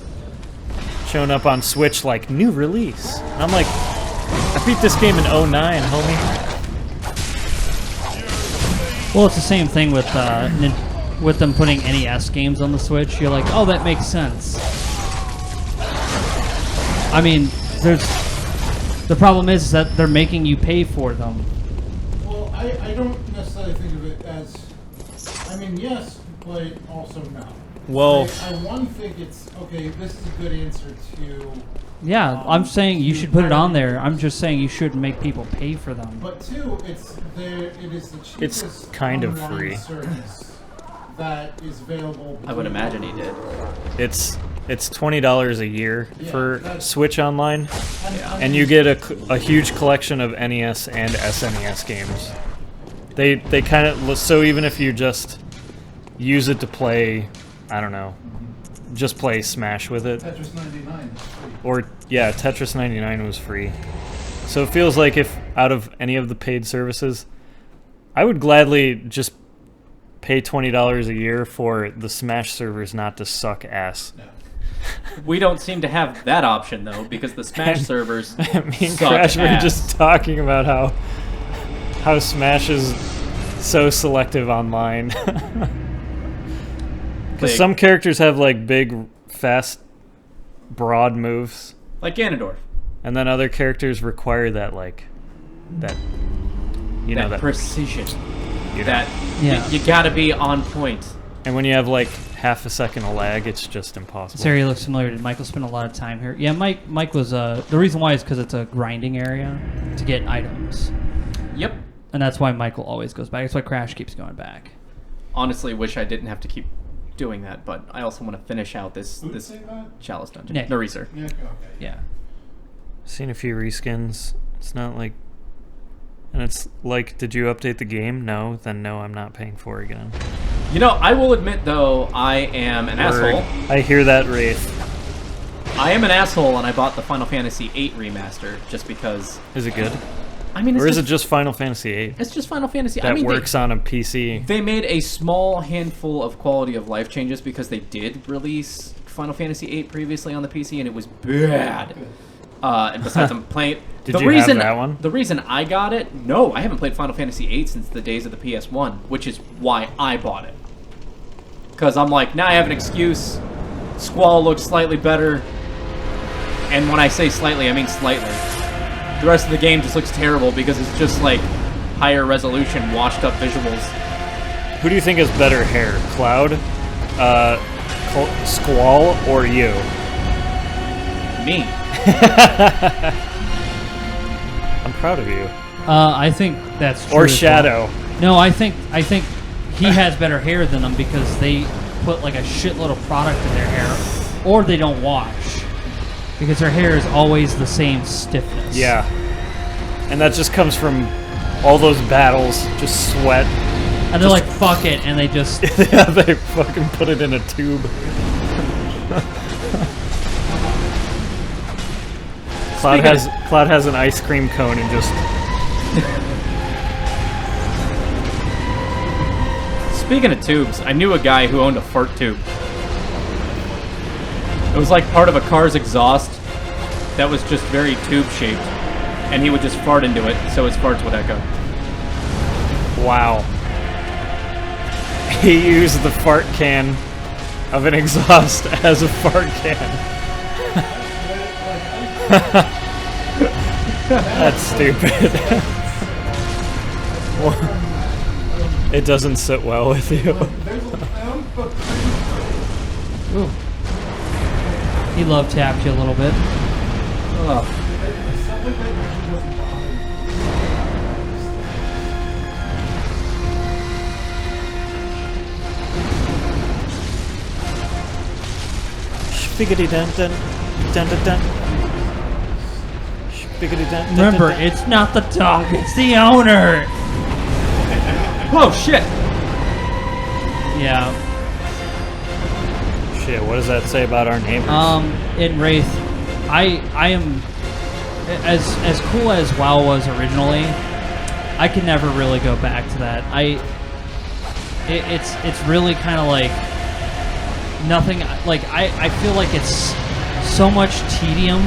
Switch like new release. And I'm like, I beat this game in 09, homie. Well, it's the same thing with them putting NES games on the Switch. You're like, oh, that makes sense. I mean, the problem is that they're making you pay for them. Well, I don't necessarily think of it as, I mean, yes, but also no. Well, I one think it's, okay, this is a good answer to... Yeah, I'm saying you should put it on there. I'm just saying you shouldn't make people pay for them. But two, it is the cheapest it's kind of online free. service that is available. I would imagine he did. It's $20 a year for Switch Online, Yeah. and you get a huge collection of NES and SNES games. They kind of, so even if you just use it to play, I don't know, just play Smash with it. Tetris 99 is free. Or, yeah, Tetris 99 was free. So it feels like if out of any of the paid services, I would gladly just pay $20 a year for the Smash servers not to suck ass. No. We don't seem to have that option though, because the Smash servers Me and suck Crash were ass. just talking about how Smash is so selective online. Because Like- some characters have like big, fast, broad moves, like Ganondorf. and then other characters require that that Precision. you know. That Yeah. you gotta be on point. And when you have like half a second of lag, it's just impossible. This area looks familiar. Did Michael spend a lot of time here? Yeah, Mike was. The reason why is because it's a grinding area to get items, Yep. and that's why Michael always goes back. That's why Crash keeps going back. Honestly, wish I didn't have to keep doing that, but I also want to finish out this Who would say that? chalice dungeon. Nick. Naresar. Yeah, okay. Yeah. Seen a few reskins. It's not like, and it's like, did you update the game? No. Then no, I'm not paying for it again. You know, I will admit though, I am an asshole. I hear that, Wraith. I am an asshole, and I bought the Final Fantasy VIII remaster just because. Is it good? I mean, it's Or is just, it just Final Fantasy VIII It's just Final Fantasy. that I mean, works on a PC? They made a small handful of quality of life changes because they did release Final Fantasy VIII previously on the PC, and it was bad. And besides, I'm playing. Did the you have reason, that one? The reason I got it, no, I haven't played Final Fantasy VIII since the days of the PS1, which is why I bought it. Because I'm like, now I have an excuse. Squall looks slightly better. And when I say slightly, I mean slightly. The rest of the game just looks terrible because it's just like higher resolution, washed up visuals. Who do you think has better hair, Cloud, Squall, or you? Me. I'm proud of you. I think that's true. Or as well. Shadow. No, I think he has better hair than them because they put like a shitload of product in their hair, or they don't wash because their hair is always the same stiffness. Yeah. And that just comes from all those battles, just sweat. And they're like, fuck it, and they just Yeah, they fucking put it in a tube. Cloud has an ice cream cone and just... Speaking of tubes, I knew a guy who owned a fart tube. It was like part of a car's exhaust that was just very tube-shaped, and he would just fart into it, so his farts would echo. Wow. He used the fart can of an exhaust as a fart can. That's stupid. It doesn't sit well with you. ooh. He love tapped you a little bit. Spiggity dun dun dun dun dun. Spiggity dun dun. Remember, dun, dun. it's not the dog, it's the owner. Oh shit! Yeah. Shit, what does that say about our neighbors? In Wraith, I am as cool as WoW was originally. I can never really go back to that. It's really kind of like nothing. Like I feel like it's so much tedium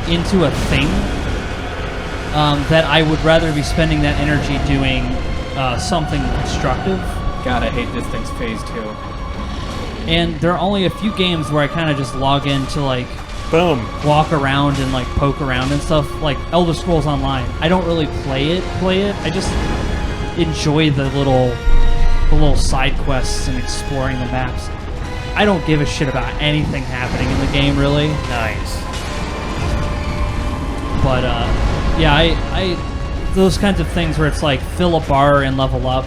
into a thing that I would rather be spending that energy doing something constructive. God, I hate this thing's phase 2. And there are only a few games where I kind of just log in to like Boom. walk around and like poke around and stuff. Like Elder Scrolls Online, I don't really play it. I just enjoy the little side quests and exploring the maps. I don't give a shit about anything happening in the game, really. Nice. But yeah, I those kinds of things where it's like fill a bar and level up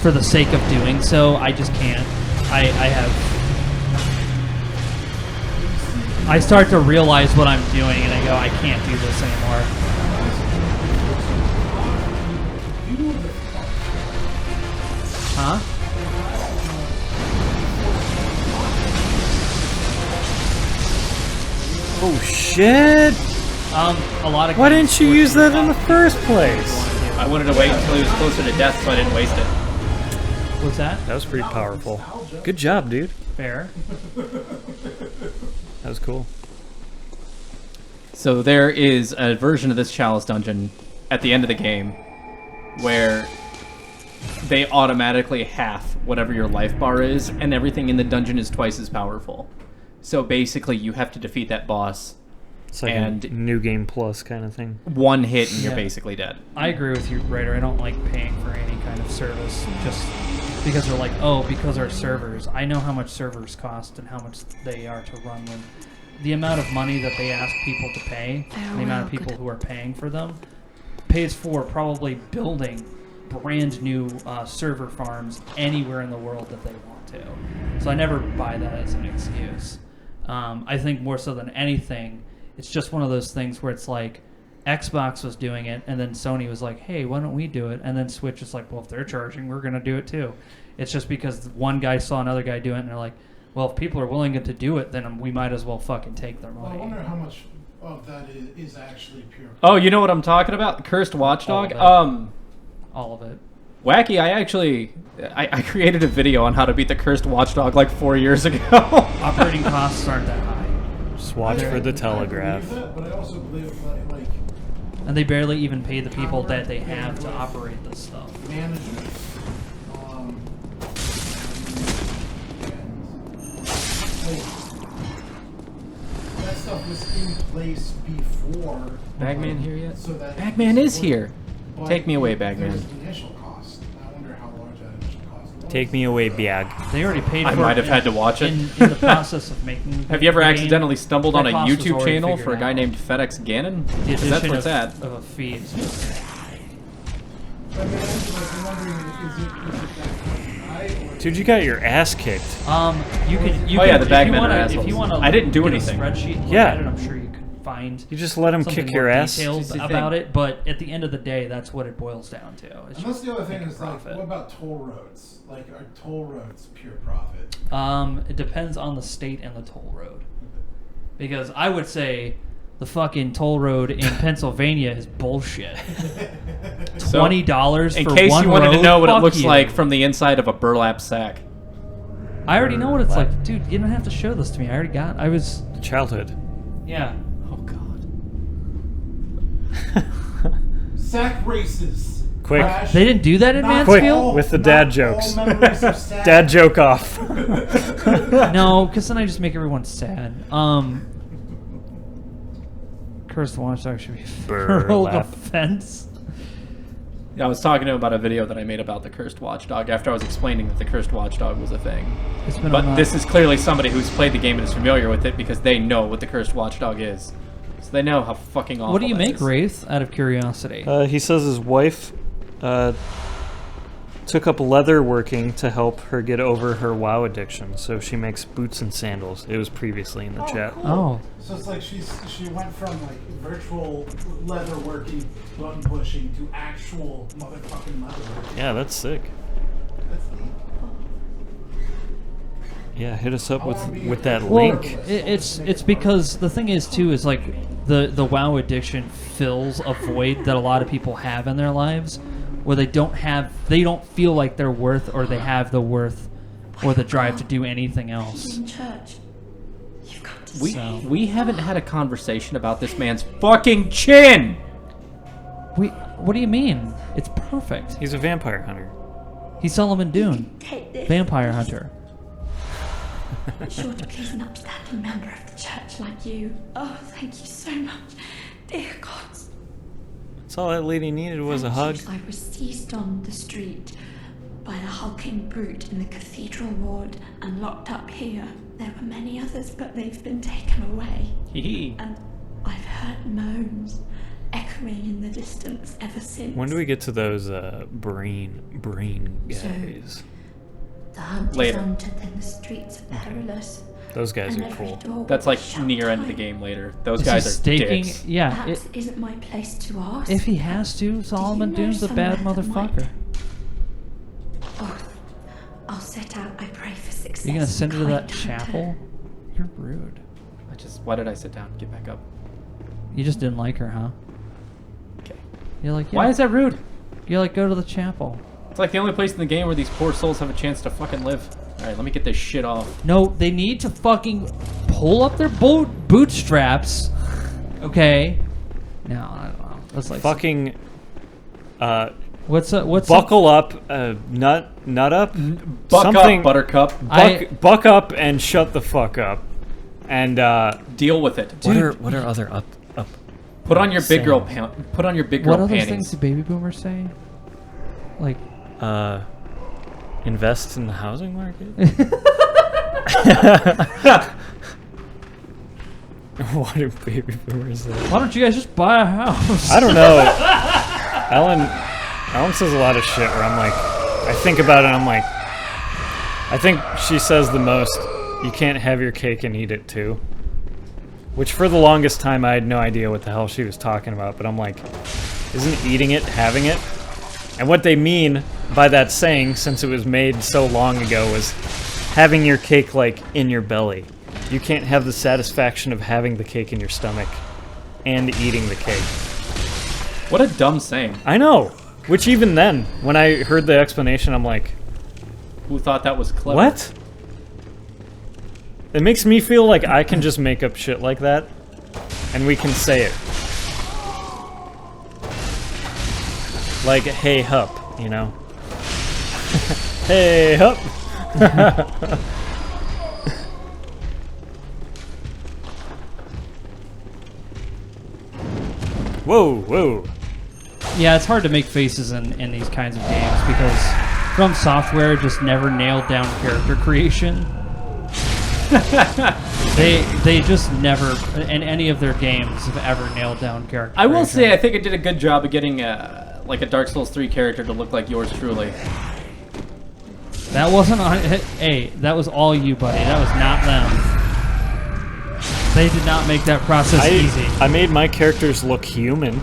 for the sake of doing so, I just can't. I start to realize what I'm doing and I go, I can't do this anymore. Huh? Oh shit! A lot of Why games didn't you force use to that in not the first place? I wanted to wait until he was closer to death so I didn't waste it. What's that? That was pretty powerful. Good job, dude. Fair. That was cool. So there is a version of this Chalice dungeon at the end of the game where they automatically half whatever your life bar is, and everything in the dungeon is twice as powerful. So basically, you have to defeat that boss. It's like And- a new game plus kind of thing. One hit and you're Yeah. basically dead. I agree with you, Raider. I don't like paying for any kind of service just because they're like, oh, because our servers. I know how much servers cost and how much they are to run them. The amount of money that they ask people to pay, and the amount of people who are paying for them, pays for probably building brand new server farms anywhere in the world that they want to. So I never buy that as an excuse. I think more so than anything, it's just one of those things where it's like Xbox was doing it, and then Sony was like, hey, why don't we do it? And then Switch is like, well, if they're charging, we're going to do it too. It's just because one guy saw another guy do it, and they're like, well, if people are willing to do it, then we might as well fucking take their Well, I money. wonder how much of that is actually pure. Oh, you know what I'm talking about? Cursed Watchdog? All of it. Wacky, I created a video on how to beat the Cursed Watchdog like 4 years ago. Operating costs aren't that high. Just watch for the telegraph. I believe that, but I also believe that, like And they barely even pay the people that they have to operate this stuff. management. And, that stuff was in place before. Bagman here yet? So that Bagman is here. But Take me away, there Bagman. was an initial cost. I wonder how large that initial cost was. Take me away, Biag. They already paid for I it. might have had to watch it. In the process of making Have you ever the game, accidentally stumbled on a the cost was YouTube already channel figured for a guy out. named FedEx Gannon? The 'Cause that's addition where it's at. of a fee is just... I mean, I'm wondering, is it that high, or Dude, you got your ass kicked. You can. You Oh, can, yeah, the if Bagmen you wanna, are If you assholes. want to, I didn't do anything. Spreadsheet. Look Yeah. At it, I'm sure you could find. You just let him something kick more your ass. detailed Just the about thing. it, but at the end of the day, that's what it boils down to. It's And that's just the other thing making is like, profit. what about toll roads? Like, are toll roads pure profit? It depends on the state and the toll road. Because I would say the fucking toll road in Pennsylvania is bullshit. So, $20 for In case one you wanted to road? know what it Fuck looks you. like from the inside of a burlap sack. I already know what it's like. Dude, you don't have to show this to me. I was... Childhood. Yeah. Oh, God. Sack races. Quick. Crash. They didn't do that in Not Quick, Mansfield? all- with the not dad all jokes. memories of sack. Dad joke off. No, because then I just make everyone sad. Cursed Watchdog should be federal Burlap. offense. Yeah, I was talking to him about a video that I made about the Cursed Watchdog after I was explaining that the Cursed Watchdog was a thing. It's been But on this is clearly somebody who's played the game and is familiar with it because they know what the Cursed Watchdog is. So they know how fucking awful What do you that make, is. Wraith, out of curiosity? He says his wife took up leather working to help her get over her WoW addiction, so she makes boots and sandals. It was previously in the chat. Cool. Oh. So it's like she went from like virtual leather working, button pushing to actual motherfucking leather working. Yeah, that's sick. That's neat. Yeah, hit us up I wanna be with that a link. horrible- It's because the thing is too is like the WoW addiction fills a void that a lot of people have in their lives, where they don't feel like they're worth or they have the worth or the drive to do anything else. In church. You've got to We haven't had a conversation about this man's fucking chin. What do you mean? It's perfect. He's a vampire hunter. He's Solomon Doone, take this. vampire hunter. Sure to please an upstanding member of the church like you. Oh, thank you so much. Dear gods. That's all that lady needed was a hug. I was seized on the street by the hulking brute in the cathedral ward and locked up here. There were many others, but they've been taken away. And I've heard moans echoing in the distance ever since. When do we get to those brain guys? The hunt Later. is haunted and the streets are perilous. Those guys And are every cool. door That's will like shut near end of the tight. game later. Those Is guys he are staking? dicks. Yeah. Perhaps it isn't my place to ask. If he has to, Solomon Do you know Doone's a bad somewhere that might- motherfucker. Oh, I'll set out. I pray for success. You gonna send her to that kind hunter. chapel? You're rude. Why did I sit down? Get back up. You just didn't like her, huh? Okay. You're like, yeah. Why is that rude? You're like, go to the chapel. It's like the only place in the game where these poor souls have a chance to fucking live. Alright, let me get this shit off. No, they need to fucking pull up their bootstraps. Okay. No, I don't know. That's like Fucking what's buckle up, nut up, Buck something. up, Buttercup. Buck up and shut the fuck up. And Deal with it. what are other up? Put on your big girl saying? Put on your big girl What other panties. things do baby boomers say? Like, Invest in the housing market. What do baby boomers say? why don't you guys just buy a house? I don't know. Ellen says a lot of shit where I'm like, I think about it and I'm like, I think she says the most, you can't have your cake and eat it too. Which for the longest time I had no idea what the hell she was talking about, but I'm like, isn't eating it having it? And what they mean by that saying, since it was made so long ago, was having your cake like in your belly. You can't have the satisfaction of having the cake in your stomach and eating the cake. What a dumb saying. I know. Which even then, when I heard the explanation, I'm like, Who thought that was clever? what? It makes me feel like I can just make up shit like that, and we can say it. Like, hey, hup, you know? Hey, hup! Whoa. Yeah, it's hard to make faces in these kinds of games because From Software just never nailed down character creation. They just never in any of their games have ever nailed down character I will creation. say I think it did a good job of getting like a Dark Souls 3 character to look like yours truly. That wasn't on. Hey, that was all you, buddy. That was not them. They did not make that process easy. I made my characters look human.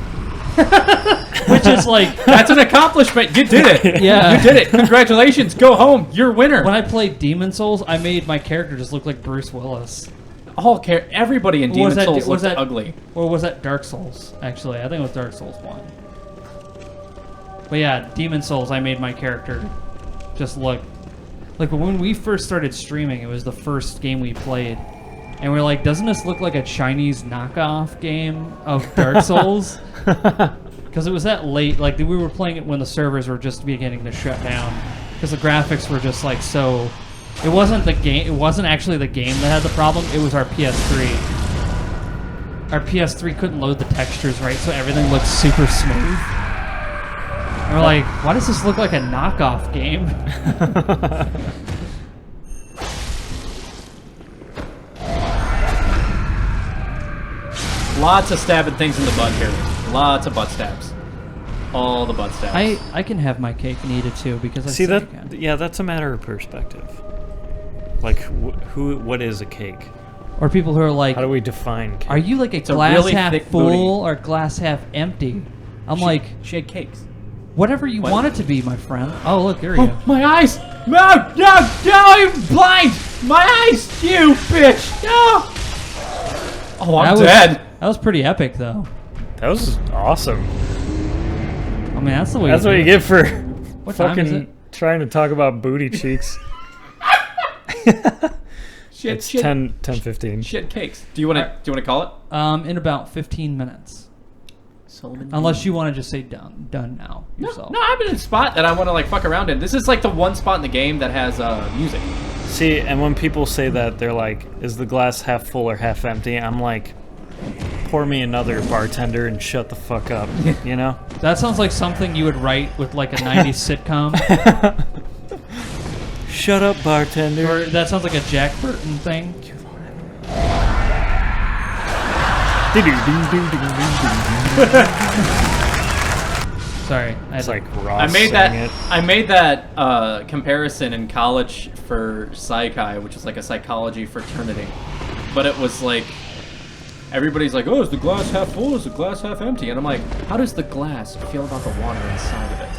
Which is like, That's an accomplishment. You did it. Yeah. You did it. Congratulations. Go home. You're a winner. when I played Demon Souls, I made my character just look like Bruce Willis. Everybody in Or Demon was that- Souls was looks that- ugly. Or was that Dark Souls? Actually, I think it was Dark Souls 1. But yeah, Demon Souls, I made my character just look like when we first started streaming. It was the first game we played, and we were like, "Doesn't this look like a Chinese knockoff game of Dark Souls?" Because it was that late. Like we were playing it when the servers were just beginning to shut down, because the graphics were just like so. It wasn't the game. It wasn't actually the game that had the problem. It was our PS3. Our PS3 couldn't load the textures right, so everything looked super smooth. And we're like, why does this look like a knockoff game? Lots of stabbing things in the butt here. Lots of butt stabs. All the butt stabs. I can have my cake and eat it too because I See say I that? can. Yeah, that's a matter of perspective. Like, what is a cake? Or people who are like, How do we define cake? are you like a a glass really half thick full booty. or glass half empty? I'm like, she had cakes. whatever you What? want it to be, my friend. Oh, look, there you go. My eyes! No, I'm blind! My eyes, you bitch! No! Oh, I'm That was- dead. That was pretty epic, though. That was awesome. I mean, that's the way. That's what do you it. get for What time is fucking it? trying to talk about booty cheeks. Shit, It's shit, 10:15. shit cakes. Do you want to call it? In about 15 minutes. Solomon. Unless you want to just say done now yourself. No, I'm in a spot that I want to like fuck around in. This is like the one spot in the game that has music. See, and when people say that, they're like, "Is the glass half full or half empty?" I'm like, "Pour me another, bartender, and shut the fuck up." You know? That sounds like something you would write with like a 90s sitcom. Shut up, bartender. Or that sounds like a Jack Burton thing. Sorry. It's like Ross I made saying that. it. I made that comparison in college for Psychi, which is like a psychology fraternity. But it was like everybody's like, "Oh, is the glass half full? Is the glass half empty?" And I'm like, "How does the glass feel about the water inside of it?"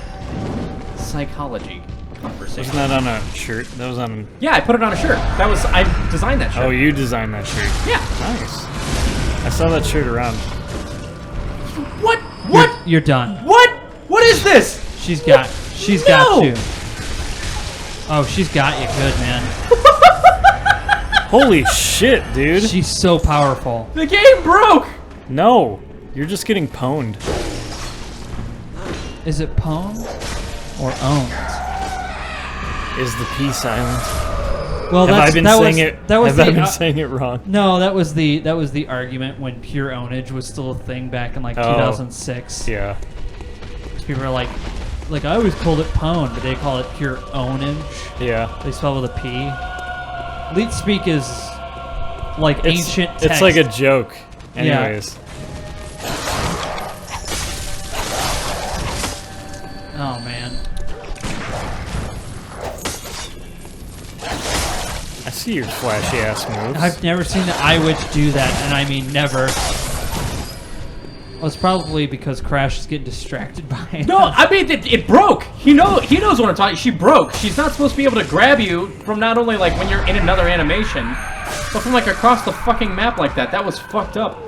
Psychology conversation. Wasn't that on a shirt? That was on. Yeah, I put it on a shirt. I designed that shirt. Oh, you designed that shirt. Yeah. Nice. I saw that shirt around. What? What? You're done. What? What is this? She's got No! you. Oh, she's got you good, man. Holy shit, dude. She's so powerful. The game broke. No, you're just getting pwned. Is it pwned or owned? Is the P silent? Well, Have I been that saying was, it? That was Have I the, been saying it wrong? No, that was the argument when pure ownage was still a thing back in like 2006. Yeah. People were like I always called it pwn, but they call it pure ownage. Yeah. They spell with a P. Leet speak is like ancient text. It's like a joke. Anyways. Oh man. I see your flashy ass moves. I've never seen the Eye Witch do that, and I mean never. Well, it's probably because Crash is getting distracted by it. No, I mean it broke. He knows what I'm talking. She broke. She's not supposed to be able to grab you from not only like when you're in another animation, but from like across the fucking map like that. That was fucked up.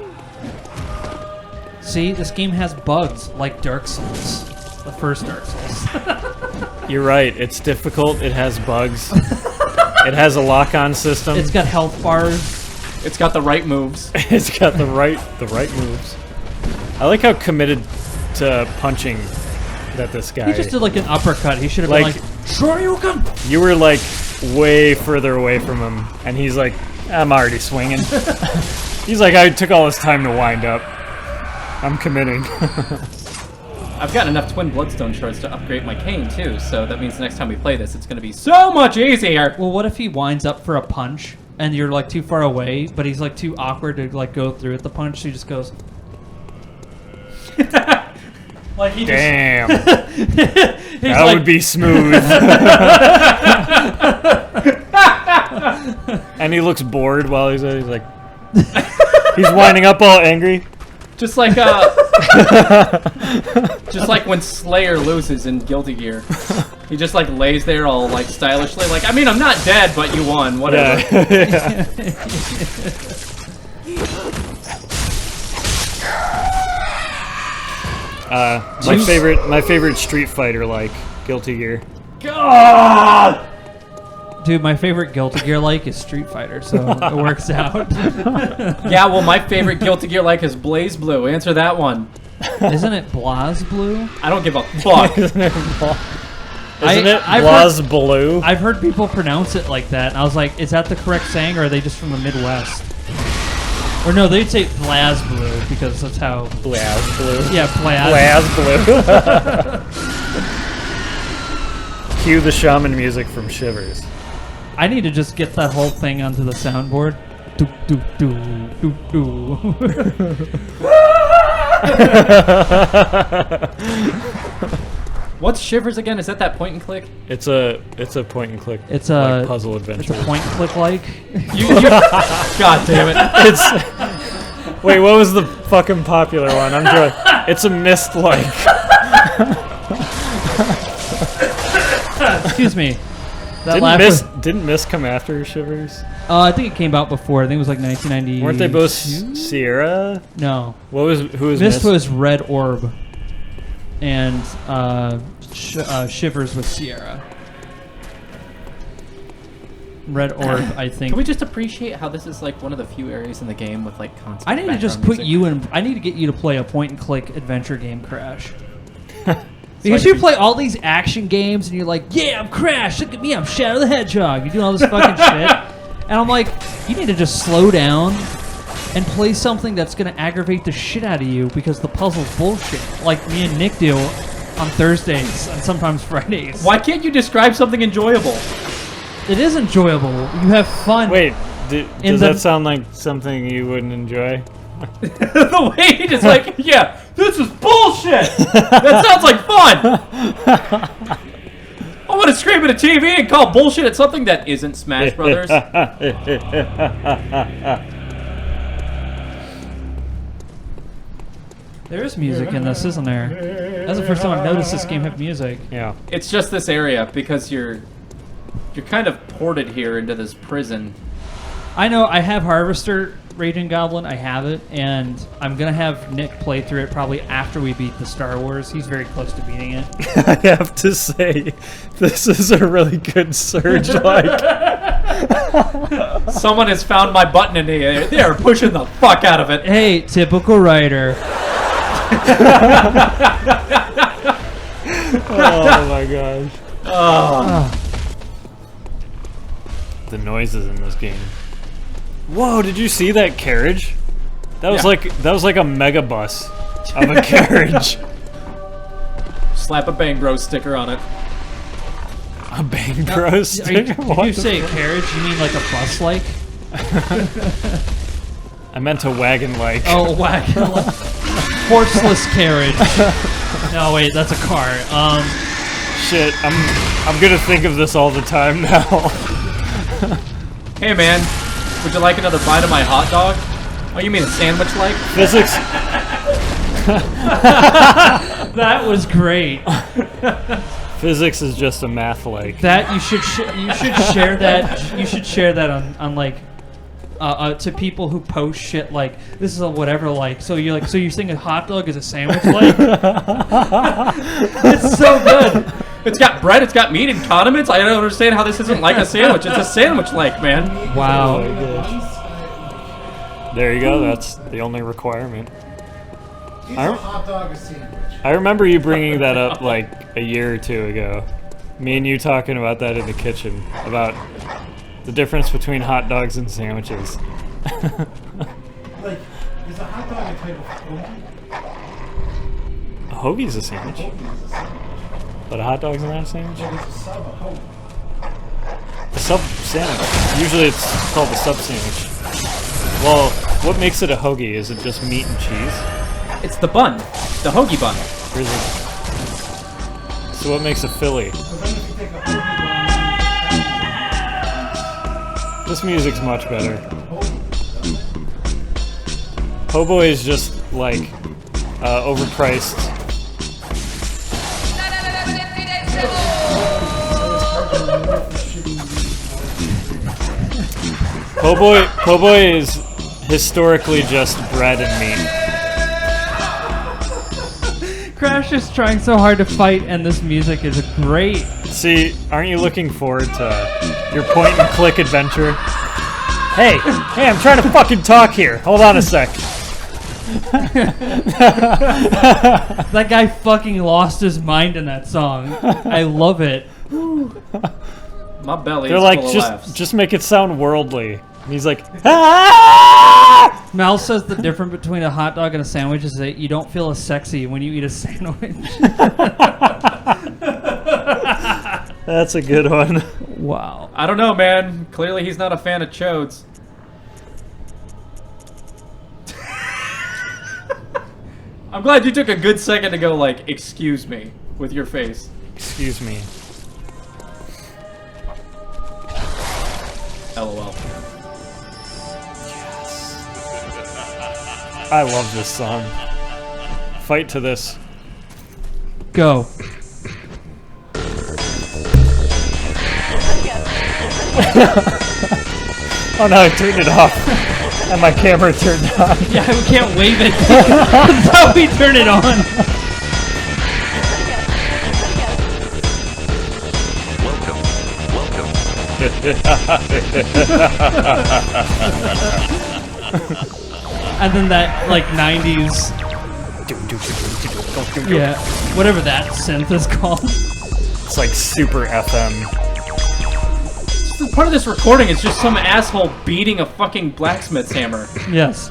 See, this game has bugs like Dark Souls, the first Dark Souls. You're right. It's difficult. It has bugs. It has a lock-on system. It's got health bars. It's got the right moves. It's got the right moves. I like how committed to punching that this guy. He just did like an uppercut. He should have Like- been like, Shoryuken! You were like way further away from him, and he's like, "I'm already swinging." He's like, "I took all this time to wind up. I'm committing." I've gotten enough twin bloodstone shards to upgrade my cane too, so that means the next time we play this, it's gonna be so much easier. Well, what if he winds up for a punch and you're like too far away, but he's like too awkward to like go through with the punch, so he just goes. Like he Damn. just. That would be smooth. And he looks bored while he's like, he's winding up all angry. Just like just like when Slayer loses in Guilty Gear. He just like lays there all like stylishly, like, I mean, I'm not dead, but you won, whatever. Yeah. My favorite Street Fighter like Guilty Gear. God! Dude, my favorite Guilty Gear like is Street Fighter, so it works out. Yeah, well, my favorite Guilty Gear like is Blaze Blue. Answer that one. Isn't it Blaz Blue? I don't give a fuck. Isn't it I've Blaz Blue? I've heard people pronounce it like that, and I was like, is that the correct saying, or are they just from the Midwest? Or no, they'd say Blaz Blue, because that's how... Blaz Blue. Yeah, Blaz. Blaz Blue. Cue the shaman music from Shivers. I need to just get that whole thing onto the soundboard. Do, do, do, do, do. What's Shivers again? Is that point and click? It's a point and click. It's like a puzzle It's adventure. a point click like. God damn it. It's wait, what was the fucking popular one? I'm doing. It's a mist like. Excuse me. Didn't Mist come after Shivers? I think it came out before. I think it was like 1990. Weren't they both Sierra? No. Who was Mist? Mist? Was Red Orb, and Shivers was Sierra. Red Orb, I think. Can we just appreciate how this is like one of the few areas in the game with like constant I need to just background put music? you in. I need to get you to play a point-and-click adventure game, Crash. Because you play all these action games and you're like, yeah, I'm Crash. Look at me, I'm Shadow the Hedgehog. You're doing all this fucking shit, and I'm like, you need to just slow down and play something that's gonna aggravate the shit out of you because the puzzle's bullshit. Like me and Nick do on Thursdays and sometimes Fridays. Why can't you describe something enjoyable? It is enjoyable. You have fun. Wait, does that sound like something you wouldn't enjoy? The way he just like, yeah, this is bullshit. That sounds like fun. I want to scream at a TV and call bullshit at something that isn't Smash Brothers. There is music in this, isn't there? That's the first time I've noticed this game have music. Yeah. It's just this area because you're kind of ported here into this prison. I know I have Harvester Raging Goblin. I have it, and I'm gonna have Nick play through it probably after we beat the Star Wars. He's very close to beating it. I have to say, this is a really good Surge like. Someone has found my button and they are pushing the fuck out of it. Hey, typical writer. Oh my gosh. Oh. The noises in this game. Whoa, did you see that carriage? That was like a mega bus of a carriage. Slap a Bang Bros sticker on it. A Bang Bros sticker? Did you say carriage? You mean like a bus like? I meant a wagon like. Oh, wagon like. Horseless carriage. No, wait, that's a car. Shit, I'm gonna think of this all the time now. Hey man, would you like another bite of my hot dog? Oh, you mean a sandwich like? Physics. That was great. Physics is just a math like. That you should share that. You should share that on like to people who post shit like this is a whatever like. So you're like, so you're saying a hot dog is a sandwich like? It's so good. It's got bread, it's got meat and condiments. I don't understand how this isn't like a sandwich. It's a sandwich like, man. Wow. There you go. That's the only requirement. Is a hot dog a sandwich? I remember you bringing that up like a year or two ago. Me and you talking about that in the kitchen about the difference between hot dogs and sandwiches. Like, is a hot dog a type of hoagie? A hoagie's a sandwich, Hoagie is a sandwich. but a hot dog's not a sandwich. What is a sub a hoagie? The sub sandwich. Usually it's called the sub sandwich. Well, what makes it a hoagie? Is it just meat and cheese? It's the bun, the hoagie bun. Or is it... So what makes a Philly? But then if you take a hoagie bun, This music's much better. hoagie. Hobo is just like overpriced. Po' boy is historically just bread and meat. Crash is trying so hard to fight, and this music is great. See, aren't you looking forward to your point and click adventure? Hey, I'm trying to fucking talk here. Hold on a sec. That guy fucking lost his mind in that song. I love it. My belly They're is like, full of laughs. just make it sound worldly. And he's like, ah! Mal says the difference between a hot dog and a sandwich is that you don't feel as sexy when you eat a sandwich. That's a good one. Wow. I don't know, man. Clearly he's not a fan of chodes. I'm glad you took a good second to go like, excuse me, with your face. Excuse me. LOL. I love this song. Fight to this. Go. Oh no, I turned it off. And my camera turned on. Yeah, we can't wave it. That's how we turn it on. And then that, like, 90s... Yeah, whatever that synth is called. It's like super FM. Part of this recording is just some asshole beating a fucking blacksmith's hammer. Yes.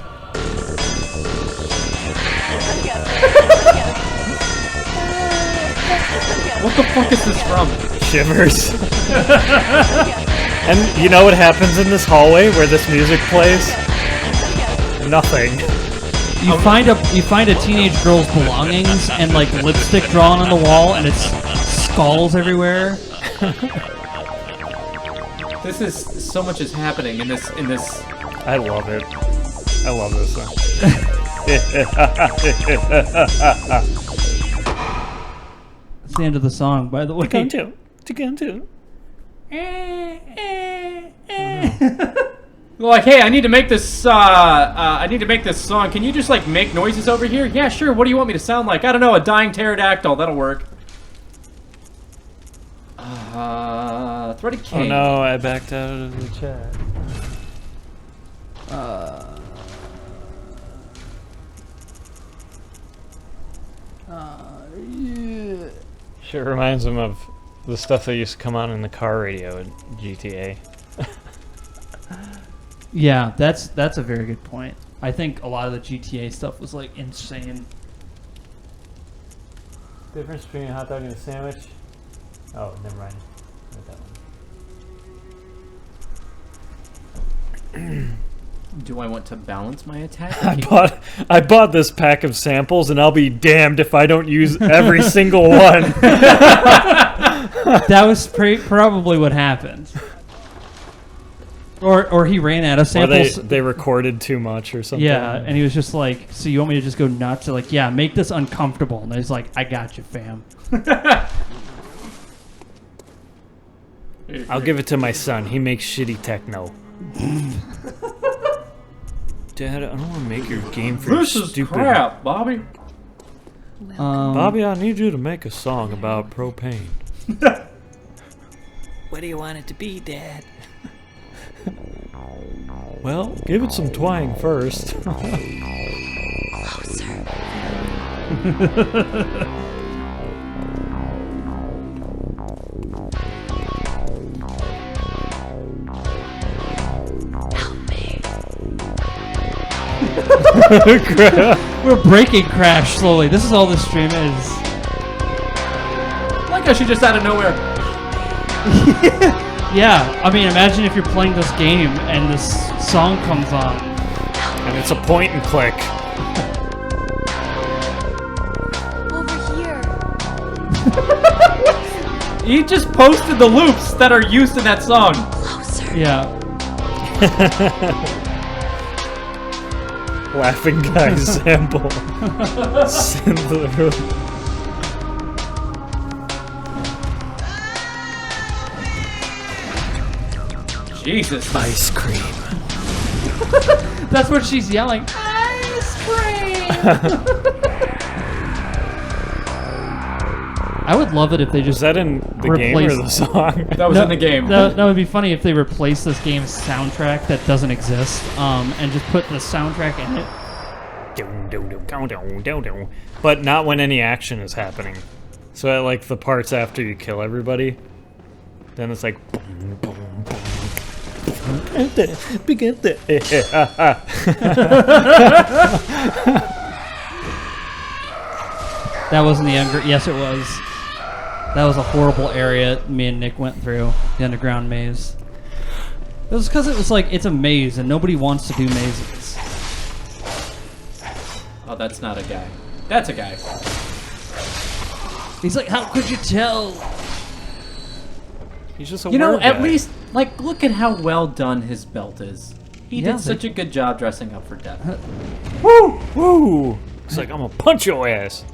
What the fuck is this from? Shivers. And you know what happens in this hallway where this music plays? Nothing. You find a teenage girl's belongings and like lipstick drawn on the wall, and it's skulls everywhere. This is so much is happening in this. I love it. I love this song. That's the end of the song, by the way. To. Like, hey, I need to make this. I need to make this song. Can you just like make noises over here? Yeah, sure. What do you want me to sound like? I don't know. A dying pterodactyl. That'll work. Threaded Oh King. no, I backed out of the chat. Yeah. Sure reminds him of the stuff that used to come on in the car radio in GTA. Yeah, that's a very good point. I think a lot of the GTA stuff was like insane. Difference between a hot dog and a sandwich? Oh, never mind. Not that one. Do I want to balance my attack? I bought this pack of samples, and I'll be damned if I don't use every single one. That was probably what happened. Or he ran out of samples. Or they recorded too much or something. Yeah, and he was just like, so you want me to just go nuts? They're like, yeah, make this uncomfortable. And he's like, I got you, fam. I'll give it to my son. He makes shitty techno. Dad, I don't want to make your game for This is stupid. crap, Bobby. Bobby, I need you to make a song about propane. What do you want it to be, Dad? Well, give it some twang first. We're breaking Crash slowly. This is all this stream is. Like I should just out of nowhere. Yeah, I mean, imagine if you're playing this game and this song comes on. And it's a point and click. Over here. He just posted the loops that are used in that song. Closer. Yeah. Laughing guy sample. Synth. Jesus. Ice cream. That's what she's yelling. Ice cream! I would love it if they Is just that in the game or the song? That was in the game. That would be funny if they replaced this game's soundtrack that doesn't exist, and just put the soundtrack in it. But not when any action is happening. So at like the parts after you kill everybody, then it's like boom, boom, boom. That wasn't the yes, it was. That was a horrible area me and Nick went through, the underground maze. It was because it was like, it's a maze and nobody wants to do mazes. Oh, that's not a guy. That's a guy. He's like, how could you tell? He's just a You know, word at guy. least, like, look at how well done his belt is. He Yeah, did such a good job dressing up for death. Woo! Woo! It's like, I'm gonna punch your ass.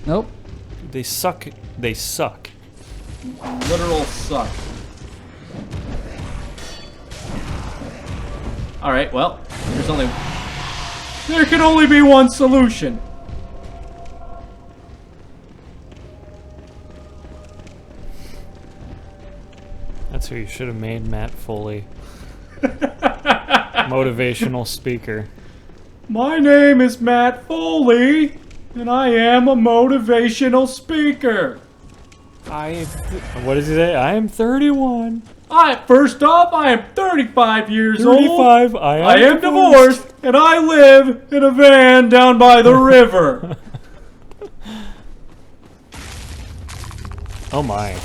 Nope. They suck. They suck. Literal suck. Alright, well, there can only be one solution. That's who you should have made Matt Foley. Motivational speaker. My name is Matt Foley, and I am a motivational speaker. What does he say? I am 31. First off, I am 35 years 35. old. I am divorced, and I live in a van down by the river. Oh my.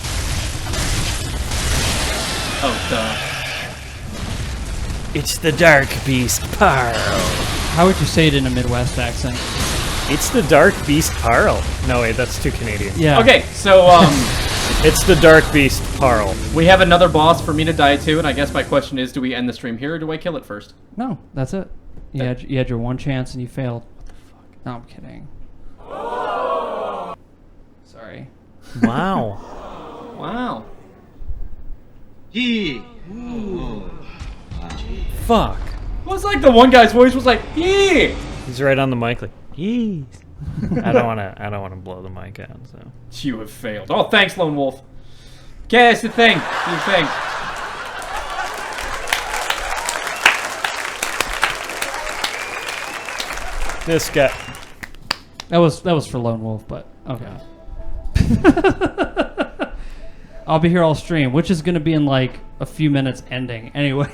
Oh, duh. It's the Dark Beast Parl. How would you say it in a Midwest accent? It's the Dark Beast Parl. No, wait, that's too Canadian. Yeah. Okay, so, It's the Dark Beast Parl. we have another boss for me to die to, and I guess my question is, do we end the stream here, or do I kill it first? No, that's it. You had your one chance and you failed. What the fuck? No, I'm kidding. Sorry. Wow. Wow. Fuck. It was like the one guy's voice was like, yeah. He's right on the mic like, yee. I don't wanna blow the mic out, so. You have failed. Oh, thanks, Lone Wolf. Okay, it's the thing. The thing. This guy. That was for Lone Wolf, but okay. I'll be here all stream, which is gonna be in like a few minutes ending anyway.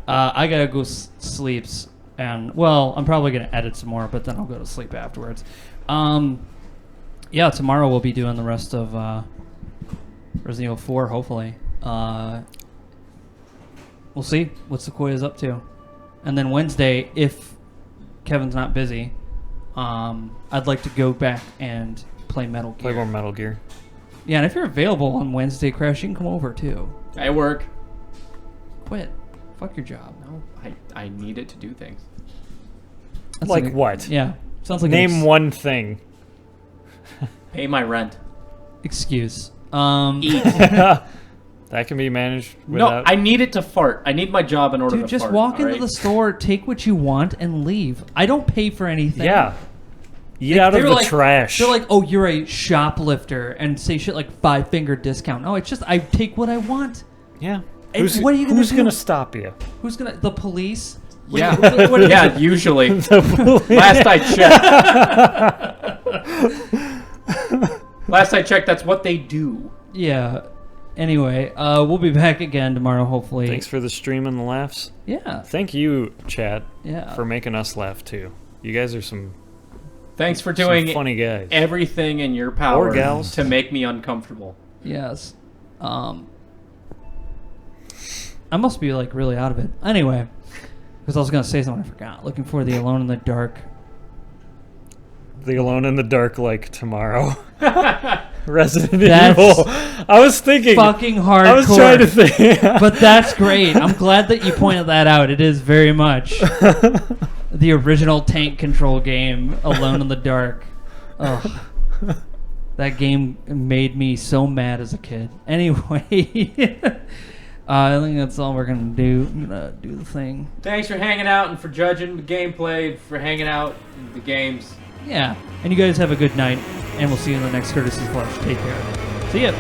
I gotta go sleep, and well, I'm probably gonna edit some more, but then I'll go to sleep afterwards. Yeah, tomorrow we'll be doing the rest of Resident Evil 4, hopefully. We'll see what Sequoia's up to, and then Wednesday, if Kevin's not busy, I'd like to go back and play Metal Gear. Play more Metal Gear. Yeah, and if you're available on Wednesday, Crash, you can come over too. I work. Quit. Fuck your job. No, I need it to do things. That's Like what? Yeah. Sounds like Name one thing. Pay my rent. excuse. Eat. That can be managed No, without... I need it to fart. I need my job in order Dude, to just fart. walk into alright? the store, take what you want, and leave. I don't pay for anything. Yeah. Get out of They're the like- trash. They're like, oh, you're a shoplifter, and say shit like 5-finger discount. No, it's just I take what I want. yeah. And what are you gonna who's do? gonna stop you? Who's gonna? The police? Yeah. What are you Yeah, usually. The police. Last I checked, that's what they do. Yeah. Anyway, we'll be back again tomorrow, hopefully. Thanks for the stream and the laughs. Yeah. Thank you, chat, Yeah. for making us laugh too. You guys are some Thanks for doing funny guys. everything in your power Or gals. to make me uncomfortable. Yes. I must be like really out of it. Anyway, because I was gonna say something I forgot. Looking for the Alone in the Dark. The Alone in the Dark like tomorrow. Resident That's Evil. I was thinking. Fucking hardcore. I was trying to think. But that's great. I'm glad that you pointed that out. It is very much the original tank control game, Alone in the Dark. Ugh. That game made me so mad as a kid. Anyway, I think that's all we're gonna do. I'm gonna do the thing. Thanks for hanging out and for judging the gameplay, for hanging out in the games. Yeah. And you guys have a good night, and we'll see you in the next Courtesy Flush. Take care. See ya.